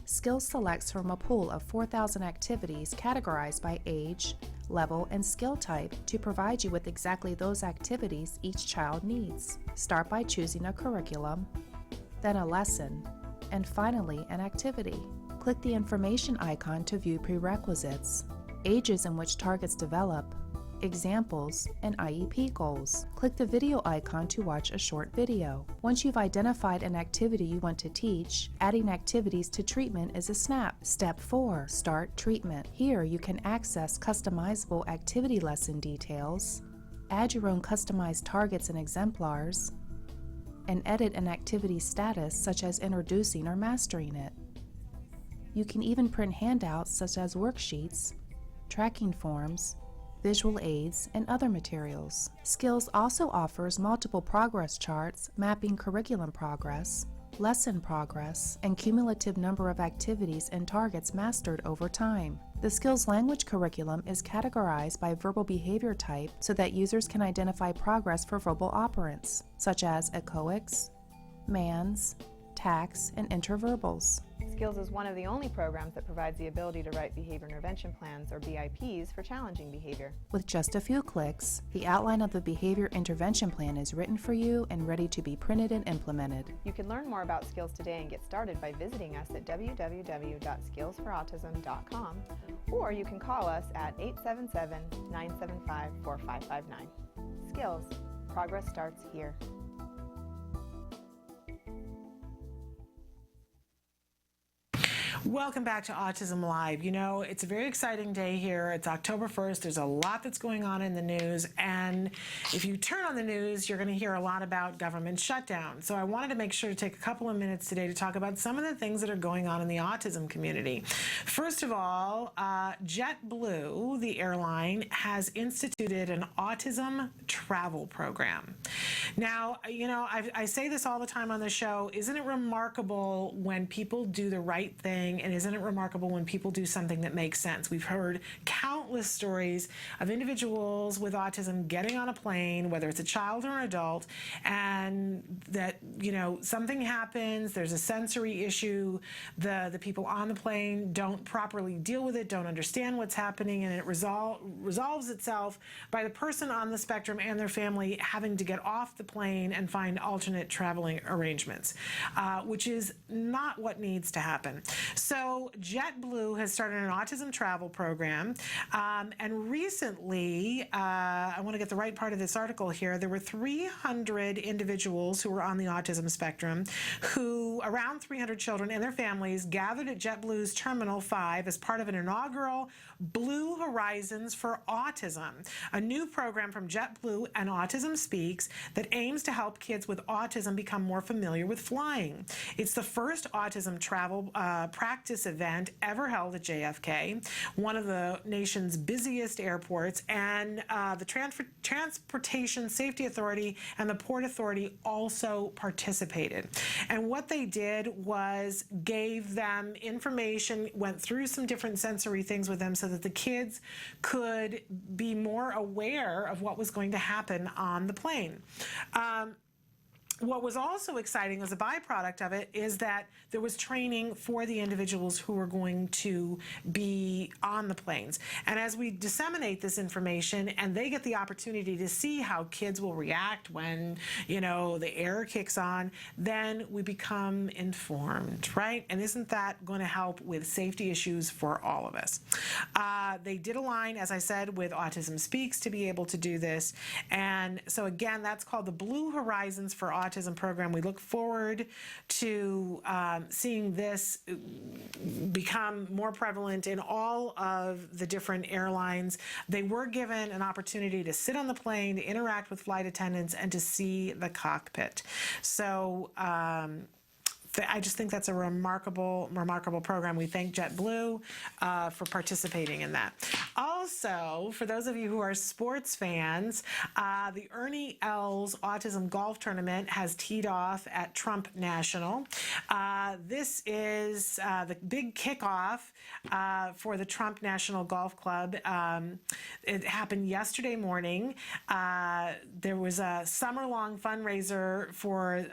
Skills selects from a pool of 4,000 activities categorized by age, level, and skill type to provide you with exactly those activities each child needs. Start by choosing a curriculum, then a lesson, and finally an activity. Click the information icon to view prerequisites, ages in which targets develop, examples, and IEP goals. Click the video icon to watch a short video. Once you've identified an activity you want to teach, adding activities to treatment is a snap. Step 4. Start treatment. Here you can access customizable activity lesson details, add your own customized targets and exemplars, and edit an activity status such as introducing or mastering it. You can even print handouts such as worksheets, tracking forms, visual aids, and other materials. Skills also offers multiple progress charts mapping curriculum progress, lesson progress, and cumulative number of activities and targets mastered over time. The Skills language curriculum is categorized by verbal behavior type so that users can identify progress for verbal operants, such as echoics, mans, tacks, and interverbals. Skills is one of the only programs that provides the ability to write behavior intervention plans, or BIPs, for challenging behavior. With just a few clicks, the outline of the behavior intervention plan is written for you and ready to be printed and implemented. You can learn more about Skills today and get started by visiting us at www.skillsforautism.com, or you can call us at 877-975-4559. Skills. Progress starts here. Welcome back to Autism Live. You know, it's a very exciting day here. It's October 1st. There's a lot that's going on in the news. And if you turn on the news, you're going to hear a lot about government shutdown. So I wanted to make sure to take a couple of minutes today to talk about some of the things that are going on in the autism community. First of all, Jet Blue, the airline, has instituted an autism travel program. Now, you know, I say this all the time on the show. Isn't it remarkable when people do the right thing? And isn't it remarkable when people do something that makes sense? We've heard countless stories of individuals with autism getting on a plane, whether it's a child or an adult, and that, you know, something happens, there's a sensory issue, the people on the plane don't properly deal with it, don't understand what's happening, and it resolves itself by the person on the spectrum and their family having to get off the plane and find alternate traveling arrangements, which is not what needs to happen. So JetBlue has started an autism travel program, and recently, I want to get the right part of this article here, there were 300 individuals who were on the autism spectrum who, around 300 children and their families, gathered at JetBlue's Terminal 5 as part of an inaugural Blue Horizons for Autism, a new program from JetBlue and Autism Speaks that aims to help kids with autism become more familiar with flying. It's the first autism travel practice event ever held at JFK, one of the nation's busiest airports, and the Transportation Safety Authority and the Port Authority also participated. And what they did was gave them information, went through some different sensory things with them so that the kids could be more aware of what was going to happen on the plane. What was also exciting as a byproduct of it is that there was training for the individuals who were going to be on the planes. And as we disseminate this information and they get the opportunity to see how kids will react when, you know, the air kicks on, then we become informed, right? And isn't that going to help with safety issues for all of us? They did align, as I said, with Autism Speaks to be able to do this. And so again, that's called the Blue Horizons for Autism program. We look forward to seeing this become more prevalent in all of the different airlines. They were given an opportunity to sit on the plane, to interact with flight attendants, and to see the cockpit. So I just think that's a remarkable program. We thank JetBlue for participating in that. Also, for those of you who are sports fans, the Ernie Els Autism Golf Tournament has teed off at Trump National. This is the big kickoff for the Trump National Golf Club. It happened yesterday morning. There was a summer-long fundraiser for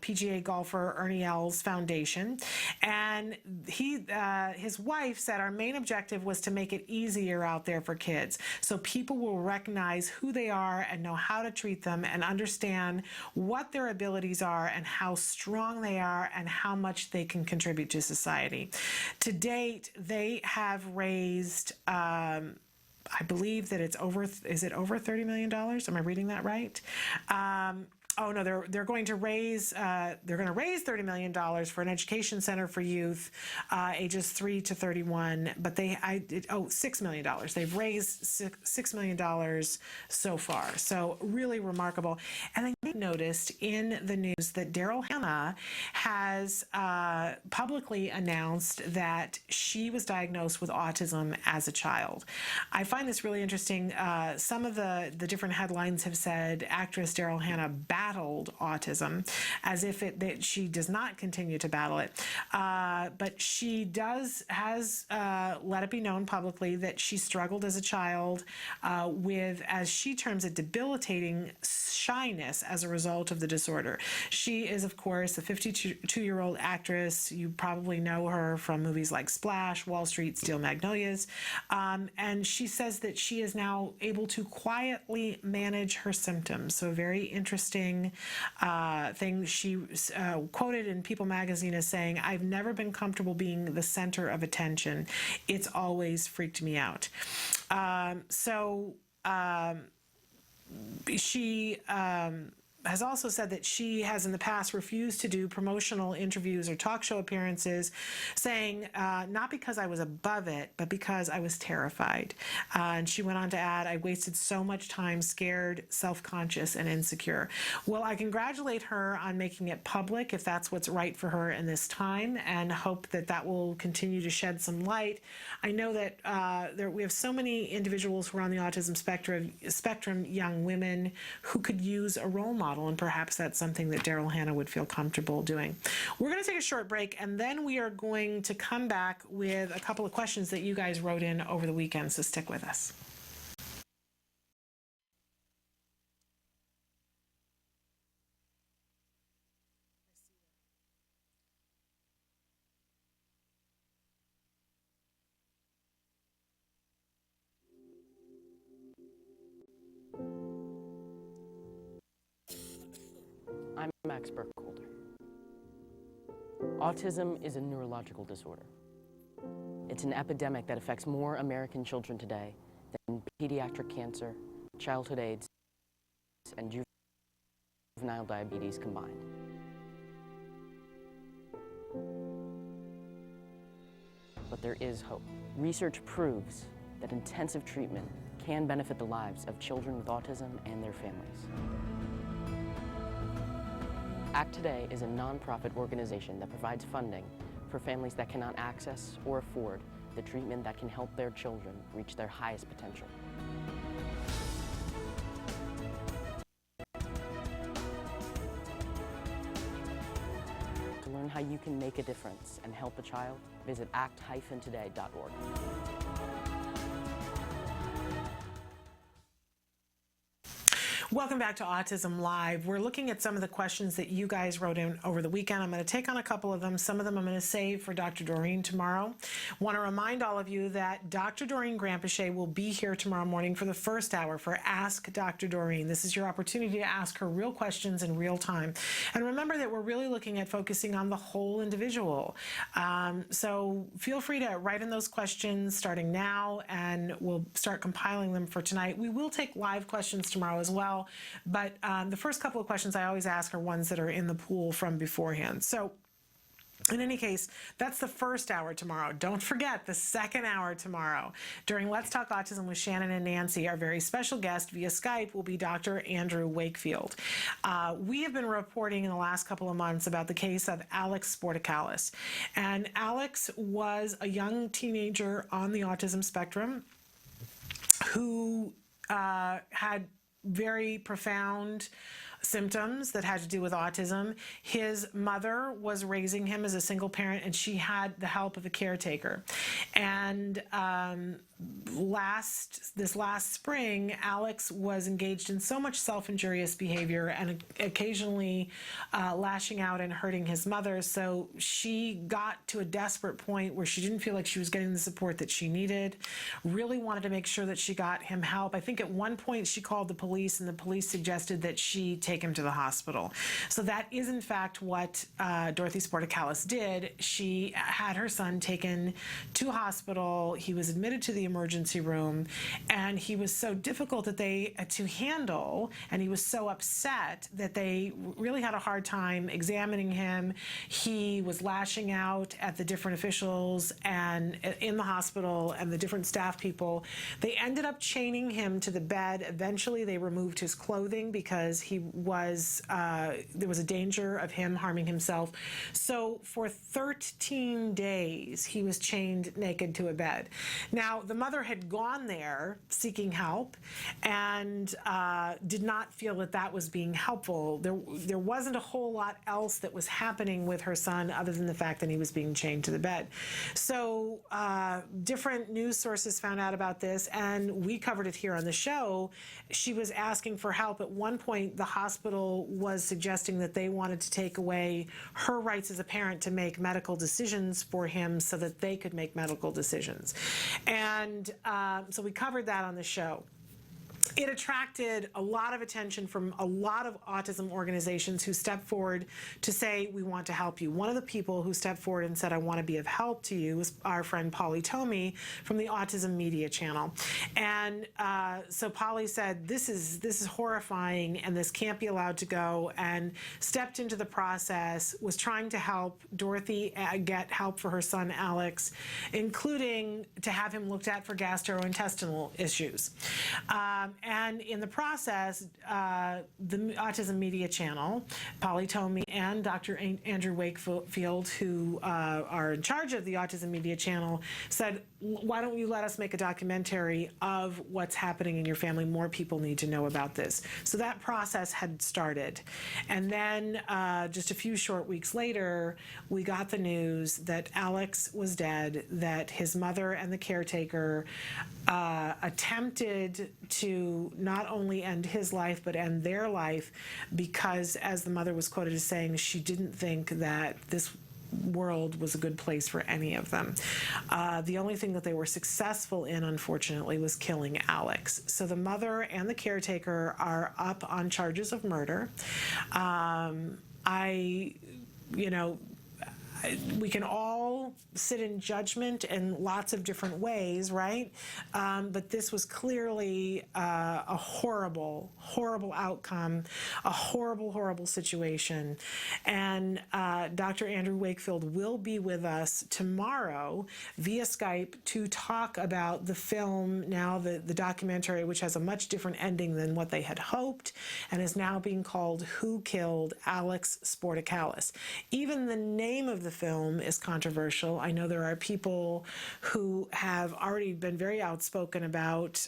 PGA golfer Ernie Els Foundation, and his wife said our main objective was to make it easier out there for kids so people will recognize who they are and know how to treat them and understand what their abilities are and how strong they are and how much they can contribute to society. To date, they have raised I believe that it's over, is it over $30 million? Am I reading that right? Oh no, they're going to raise $30 million for an education center for youth ages 3 to 31. But $6 million. They've raised $6 million so far. So really remarkable. And I noticed in the news that Darryl Hannah has publicly announced that she was diagnosed with autism as a child. I find this really interesting. Some of the different headlines have said actress Darryl Hannah battled autism, as if that she does not continue to battle it. But she has let it be known publicly that she struggled as a child with, as she terms it, debilitating shyness as a result of the disorder. She is, of course, a 52-year-old actress. You probably know her from movies like Splash, Wall Street, Steel Magnolias. And she says that she is now able to quietly manage her symptoms. So a very interesting thing. She quoted in People magazine as saying, "I've never been comfortable being the center of attention. It's always freaked me out." She has also said that she has in the past refused to do promotional interviews or talk show appearances, saying, not because I was above it, but because I was terrified. And she went on to add, "I wasted so much time scared, self-conscious, and insecure." Well, I congratulate her on making it public, if that's what's right for her in this time, and hope that that will continue to shed some light. I know that we have so many individuals who are on the autism spectrum, young women who could use a role model, and perhaps that's something that Darryl Hannah would feel comfortable doing. We're going to take a short break, and then we are going to come back with a couple of questions that you guys wrote in over the weekend, so stick with us. I'm Max Burkholder. Autism is a neurological disorder. It's an epidemic that affects more American children today than pediatric cancer, childhood AIDS, and juvenile diabetes combined. But there is hope. Research proves that intensive treatment can benefit the lives of children with autism and their families. ACT Today is a nonprofit organization that provides funding for families that cannot access or afford the treatment that can help their children reach their highest potential. To learn how you can make a difference and help a child, visit act-today.org. Welcome back to Autism Live. We're looking at some of the questions that you guys wrote in over the weekend. I'm going to take on a couple of them. Some of them I'm going to save for Dr. Doreen tomorrow. Want to remind all of you that Dr. Doreen Granpeche will be here tomorrow morning for the first hour for Ask Dr. Doreen. This is your opportunity to ask her real questions in real time. And remember that we're really looking at focusing on the whole individual. So feel free to write in those questions starting now, and we'll start compiling them for tonight. We will take live questions tomorrow as well. But the first couple of questions I always ask are ones that are in the pool from beforehand. So in any case, that's the first hour tomorrow. Don't forget the second hour tomorrow. During Let's Talk Autism with Shannon and Nancy, our very special guest via Skype will be Dr. Andrew Wakefield. We have been reporting in the last couple of months about the case of Alex Sporticalis. And Alex was a young teenager on the autism spectrum who had very profound symptoms that had to do with autism. His mother was raising him as a single parent, and she had the help of a caretaker. And this last spring, Alex was engaged in so much self-injurious behavior and occasionally lashing out and hurting his mother. So she got to a desperate point where she didn't feel like she was getting the support that she needed, really wanted to make sure that she got him help. I think at one point she called the police, and the police suggested that she take him to the hospital. So that is in fact what Dorothy Sporticalis did. She had her son taken to hospital. He was admitted to the emergency room, and he was so difficult that to handle, and he was so upset that they really had a hard time examining him. He was lashing out at the different officials and in the hospital and the different staff people. They ended up chaining him to the bed. Eventually they removed his clothing because he there was a danger of him harming himself. So for 13 days, he was chained naked to a bed. Now, the mother had gone there seeking help and did not feel that that was being helpful. There wasn't a whole lot else that was happening with her son other than the fact that he was being chained to the bed. So different news sources found out about this, and we covered it here on the show. She was asking for help. At one point, the hospital was suggesting that they wanted to take away her rights as a parent to make medical decisions for him so that they could make medical decisions. And so we covered that on the show. It attracted a lot of attention from a lot of autism organizations who stepped forward to say, we want to help you. One of the people who stepped forward and said, I want to be of help to you, was our friend Polly Tomey from the Autism Media Channel. And so Polly said, this is horrifying and this can't be allowed to go, and stepped into the process, was trying to help Dorothy get help for her son Alex, including to have him looked at for gastrointestinal issues. And in the process, the Autism Media Channel, Polly Tomey and Dr. Andrew Wakefield, who are in charge of the Autism Media Channel, said, why don't you let us make a documentary of what's happening in your family? More people need to know about this. So that process had started. And then just a few short weeks later, we got the news that Alex was dead, that his mother and the caretaker attempted to not only end his life, but end their life because, as the mother was quoted as saying, she didn't think that this world was a good place for any of them. The only thing that they were successful in, unfortunately, was killing Alex. So the mother and the caretaker are up on charges of murder. We can all sit in judgment in lots of different ways, right? But this was clearly a horrible, horrible outcome, a horrible, horrible situation. And Dr. Andrew Wakefield will be with us tomorrow via Skype to talk about the film, now the documentary, which has a much different ending than what they had hoped, and is now being called Who Killed Alex Sporticalis. Even the name of the film is controversial. I know there are people who have already been very outspoken about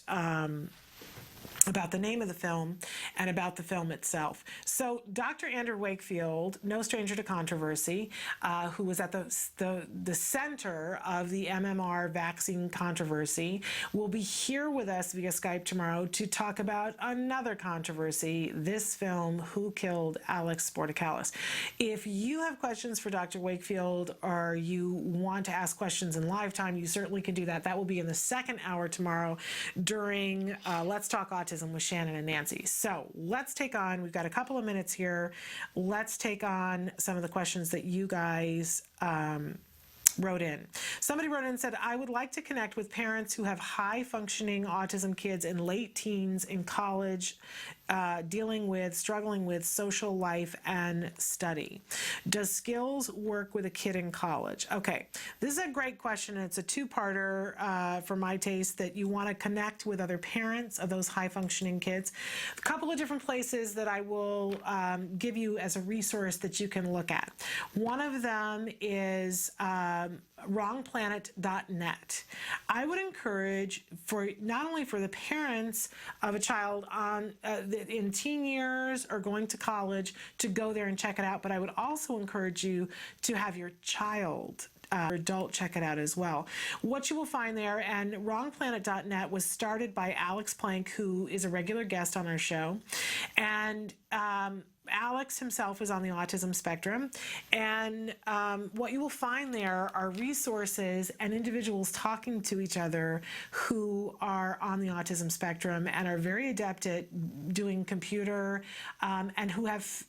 the name of the film and about the film itself. So Dr. Andrew Wakefield, no stranger to controversy, who was at the center of the MMR vaccine controversy, will be here with us via Skype tomorrow to talk about another controversy, this film, Who Killed Alex Sporticalis. If you have questions for Dr. Wakefield or you want to ask questions in live time, you certainly can do that. That will be in the second hour tomorrow during Let's Talk Autism with Shannon and Nancy. So let's take on, we've got a couple of minutes here, let's take on some of the questions that you guys wrote in. Somebody wrote in and said, I would like to connect with parents who have high-functioning autism kids in late teens, in college, struggling with social life and study. Does skills work with a kid in college? Okay, this is a great question, and it's a two-parter for my taste, that you want to connect with other parents of those high-functioning kids. A couple of different places that I will give you as a resource that you can look at. One of them is wrongplanet.net. I would encourage, for not only for the parents of a child in teen years or going to college, to go there and check it out, but I would also encourage you to have your child adult check it out as well. What you will find there, and wrongplanet.net was started by Alex Plank, who is a regular guest on our show, and Alex himself is on the autism spectrum, and what you will find there are resources and individuals talking to each other who are on the autism spectrum and are very adept at doing computer and who have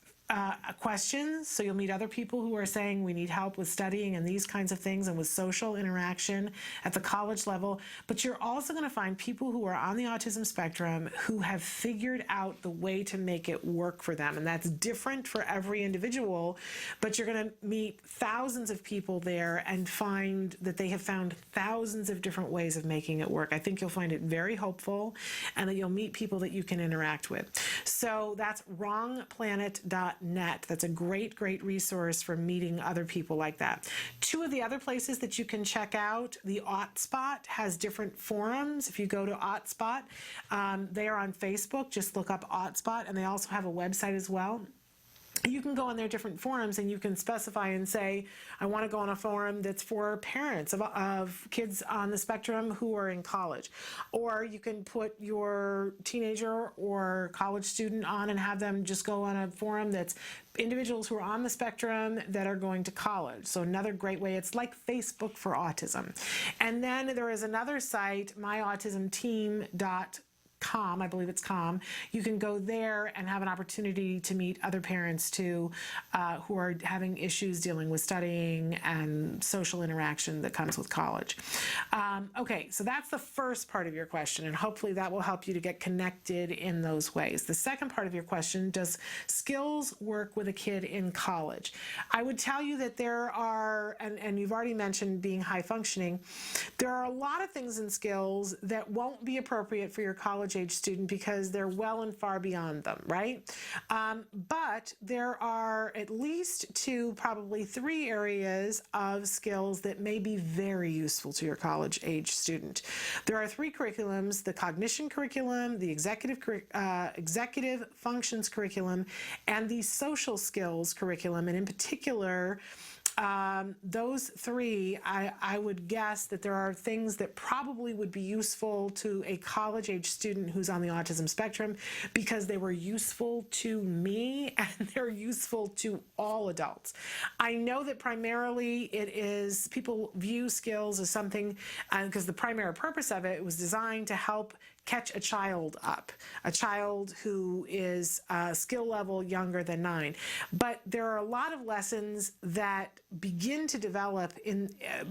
questions. So you'll meet other people who are saying we need help with studying and these kinds of things and with social interaction at the college level. But you're also going to find people who are on the autism spectrum who have figured out the way to make it work for them. And that's different for every individual, but you're going to meet thousands of people there and find that they have found thousands of different ways of making it work. I think you'll find it very hopeful and that you'll meet people that you can interact with. So that's wrongplanet.net. That's a great, great resource for meeting other people like that. Two of the other places that you can check out, the AutSpot has different forums. If you go to AutSpot, they are on Facebook. Just look up AutSpot, and they also have a website as well. You can go on their different forums and you can specify and say, I want to go on a forum that's for parents of kids on the spectrum who are in college. Or you can put your teenager or college student on and have them just go on a forum that's individuals who are on the spectrum that are going to college. So another great way, it's like Facebook for autism. And then there is another site, myautismteam.com. I believe it's .com. You can go there and have an opportunity to meet other parents too who are having issues dealing with studying and social interaction that comes with college. Okay, so that's the first part of your question, and hopefully that will help you to get connected in those ways. The second part of your question, does skills work with a kid in college? I would tell you that there are, and you've already mentioned being high functioning, there are a lot of things in skills that won't be appropriate for your college age student because they're well and far beyond them, right? But there are at least two, probably three areas of skills that may be very useful to your college age student. There are three curriculums: the cognition curriculum, the executive functions curriculum, and the social skills curriculum. And in particular, those three, I would guess that there are things that probably would be useful to a college age student who's on the autism spectrum because they were useful to me and they're useful to all adults. I know that primarily it is, people view skills as something, because the primary purpose of it was designed to help catch a child up, a child who is skill level younger than 9. But there are a lot of lessons that begin to develop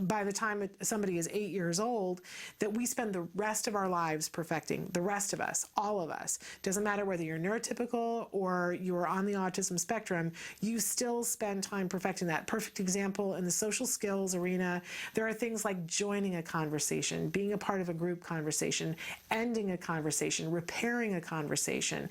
by the time somebody is 8 years old that we spend the rest of our lives perfecting. The rest of us, all of us. Doesn't matter whether you're neurotypical or you're on the autism spectrum, you still spend time perfecting that. Perfect example in the social skills arena, there are things like joining a conversation, being a part of a group conversation, ending a conversation, repairing a conversation,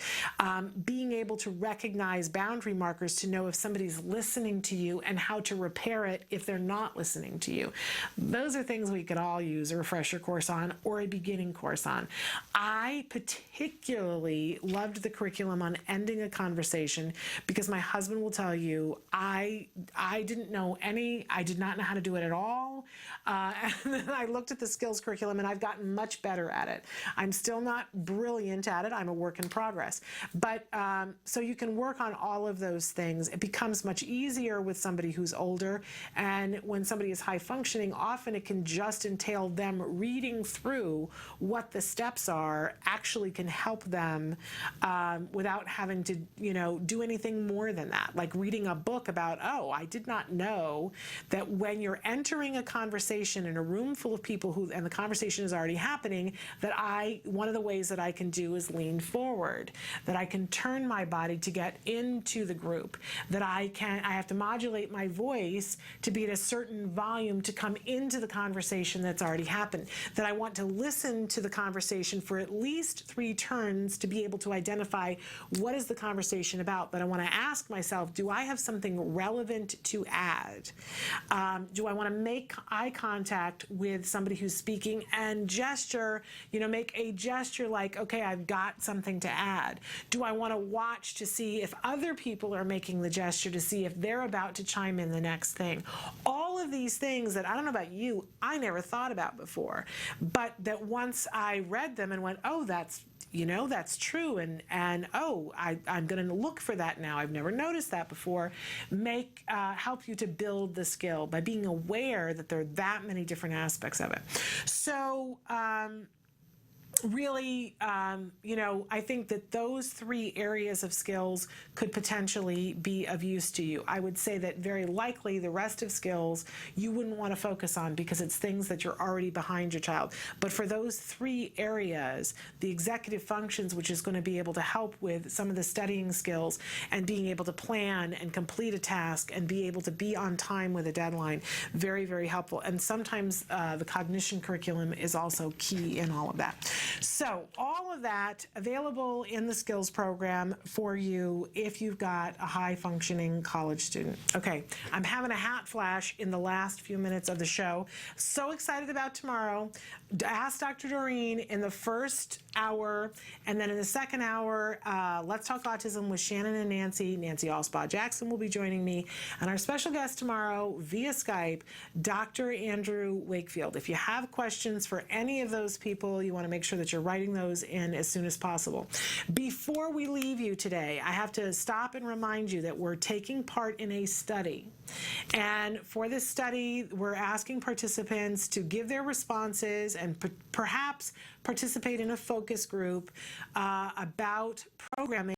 being able to recognize boundary markers to know if somebody's listening to you and how to repair it if they're not listening to you. Those are things we could all use a refresher course on or a beginning course on. I particularly loved the curriculum on ending a conversation because my husband will tell you I did not know how to do it at all. And then I looked at the skills curriculum and I've gotten much better at it. I'm still not brilliant at it. I'm a work in progress. But so you can work on all of those things. It becomes much easier with somebody who's older. And when somebody is high functioning, often it can just entail them reading through what the steps are, actually can help them without having to, do anything more than that. Like reading a book about, I did not know that when you're entering a conversation in a room full of people and the conversation is already happening, that one of the ways that I can do is lean forward, that I can turn my body to get into the group, that I have to modulate my voice to be at a certain volume to come into the conversation that's already happened, that I want to listen to the conversation for at least 3 turns to be able to identify what is the conversation about, that I want to ask myself, do I have something relevant to add? Do I want to make eye contact with somebody who's speaking and gesture, make a gesture like, okay, I've got something to add? Do I want to watch to see if other people are making the gesture to see if they're about to chime in the next thing? All of these things that, I don't know about you, I never thought about before, but that once I read them and went, that's true, and I'm going to look for that now. I've never noticed that before. Help you to build the skill by being aware that there are that many different aspects of it. So really, I think that those 3 areas of skills could potentially be of use to you. I would say that very likely the rest of skills you wouldn't want to focus on because it's things that you're already behind your child. But for those 3 areas, the executive functions, which is going to be able to help with some of the studying skills and being able to plan and complete a task and be able to be on time with a deadline, very, very helpful. And sometimes the cognition curriculum is also key in all of that. So all of that available in the skills program for you if you've got a high-functioning college student. Okay, I'm having a hat flash in the last few minutes of the show. So excited about tomorrow. Ask Dr. Doreen in the first hour, and then in the second hour, Let's Talk Autism with Shannon and Nancy. Nancy Allspaw-Jackson will be joining me. And our special guest tomorrow via Skype, Dr. Andrew Wakefield. If you have questions for any of those people, you want to make sure that you're writing those in as soon as possible. Before we leave you today, I have to stop and remind you that we're taking part in a study. And for this study, we're asking participants to give their responses and perhaps participate in a focus group about programming.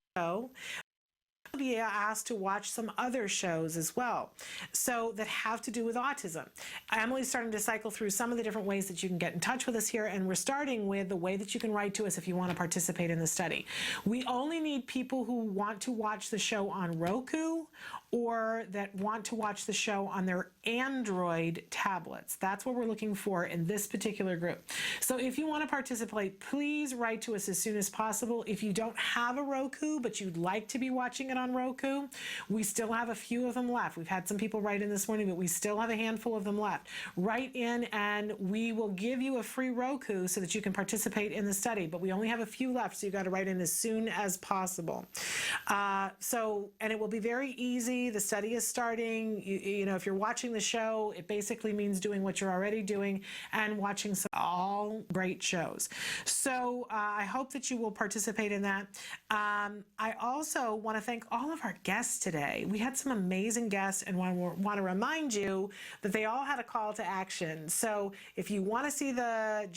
Be asked to watch some other shows as well, so that have to do with autism. Emily's starting to cycle through some of the different ways that you can get in touch with us here, and we're starting with the way that you can write to us if you want to participate in the study. We only need people who want to watch the show on Roku or that want to watch the show on their Android tablets. That's what we're looking for in this particular group. So if you want to participate, please write to us as soon as possible. If you don't have a Roku, but you'd like to be watching it on Roku, we still have a few of them left. We've had some people write in this morning, but we still have a handful of them left. Write in and we will give you a free Roku so that you can participate in the study, but we only have a few left, so you got to write in as soon as possible. And it will be very easy. The study is starting. You know, if you're watching the show, it basically means doing what you're already doing and watching some all great shows. So I hope that you will participate in that. I also want to thank all of our guests today. We had some amazing guests and want to remind you that they all had a call to action. So if you want to see the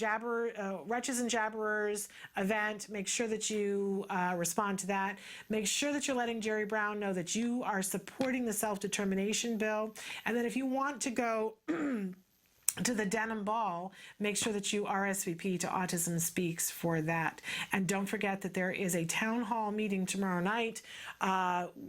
Wretches and Jabberers event, make sure that you respond to that. Make sure that you're letting Jerry Brown know that you are supporting the self-determination bill. And then if you want to go to the Denim Ball, make sure that you RSVP to Autism Speaks for that. And don't forget that there is a town hall meeting tomorrow night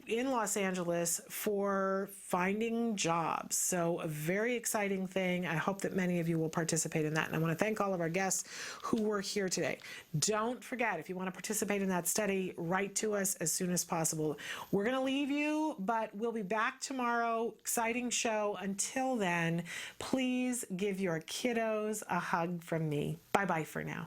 in Los Angeles for finding jobs. So a very exciting thing. I hope that many of you will participate in that. And I want to thank all of our guests who were here today. Don't forget, if you want to participate in that study, write to us as soon as possible. We're going to leave you, but we'll be back tomorrow. Exciting show. Until then, please give your kiddos a hug from me. Bye-bye for now.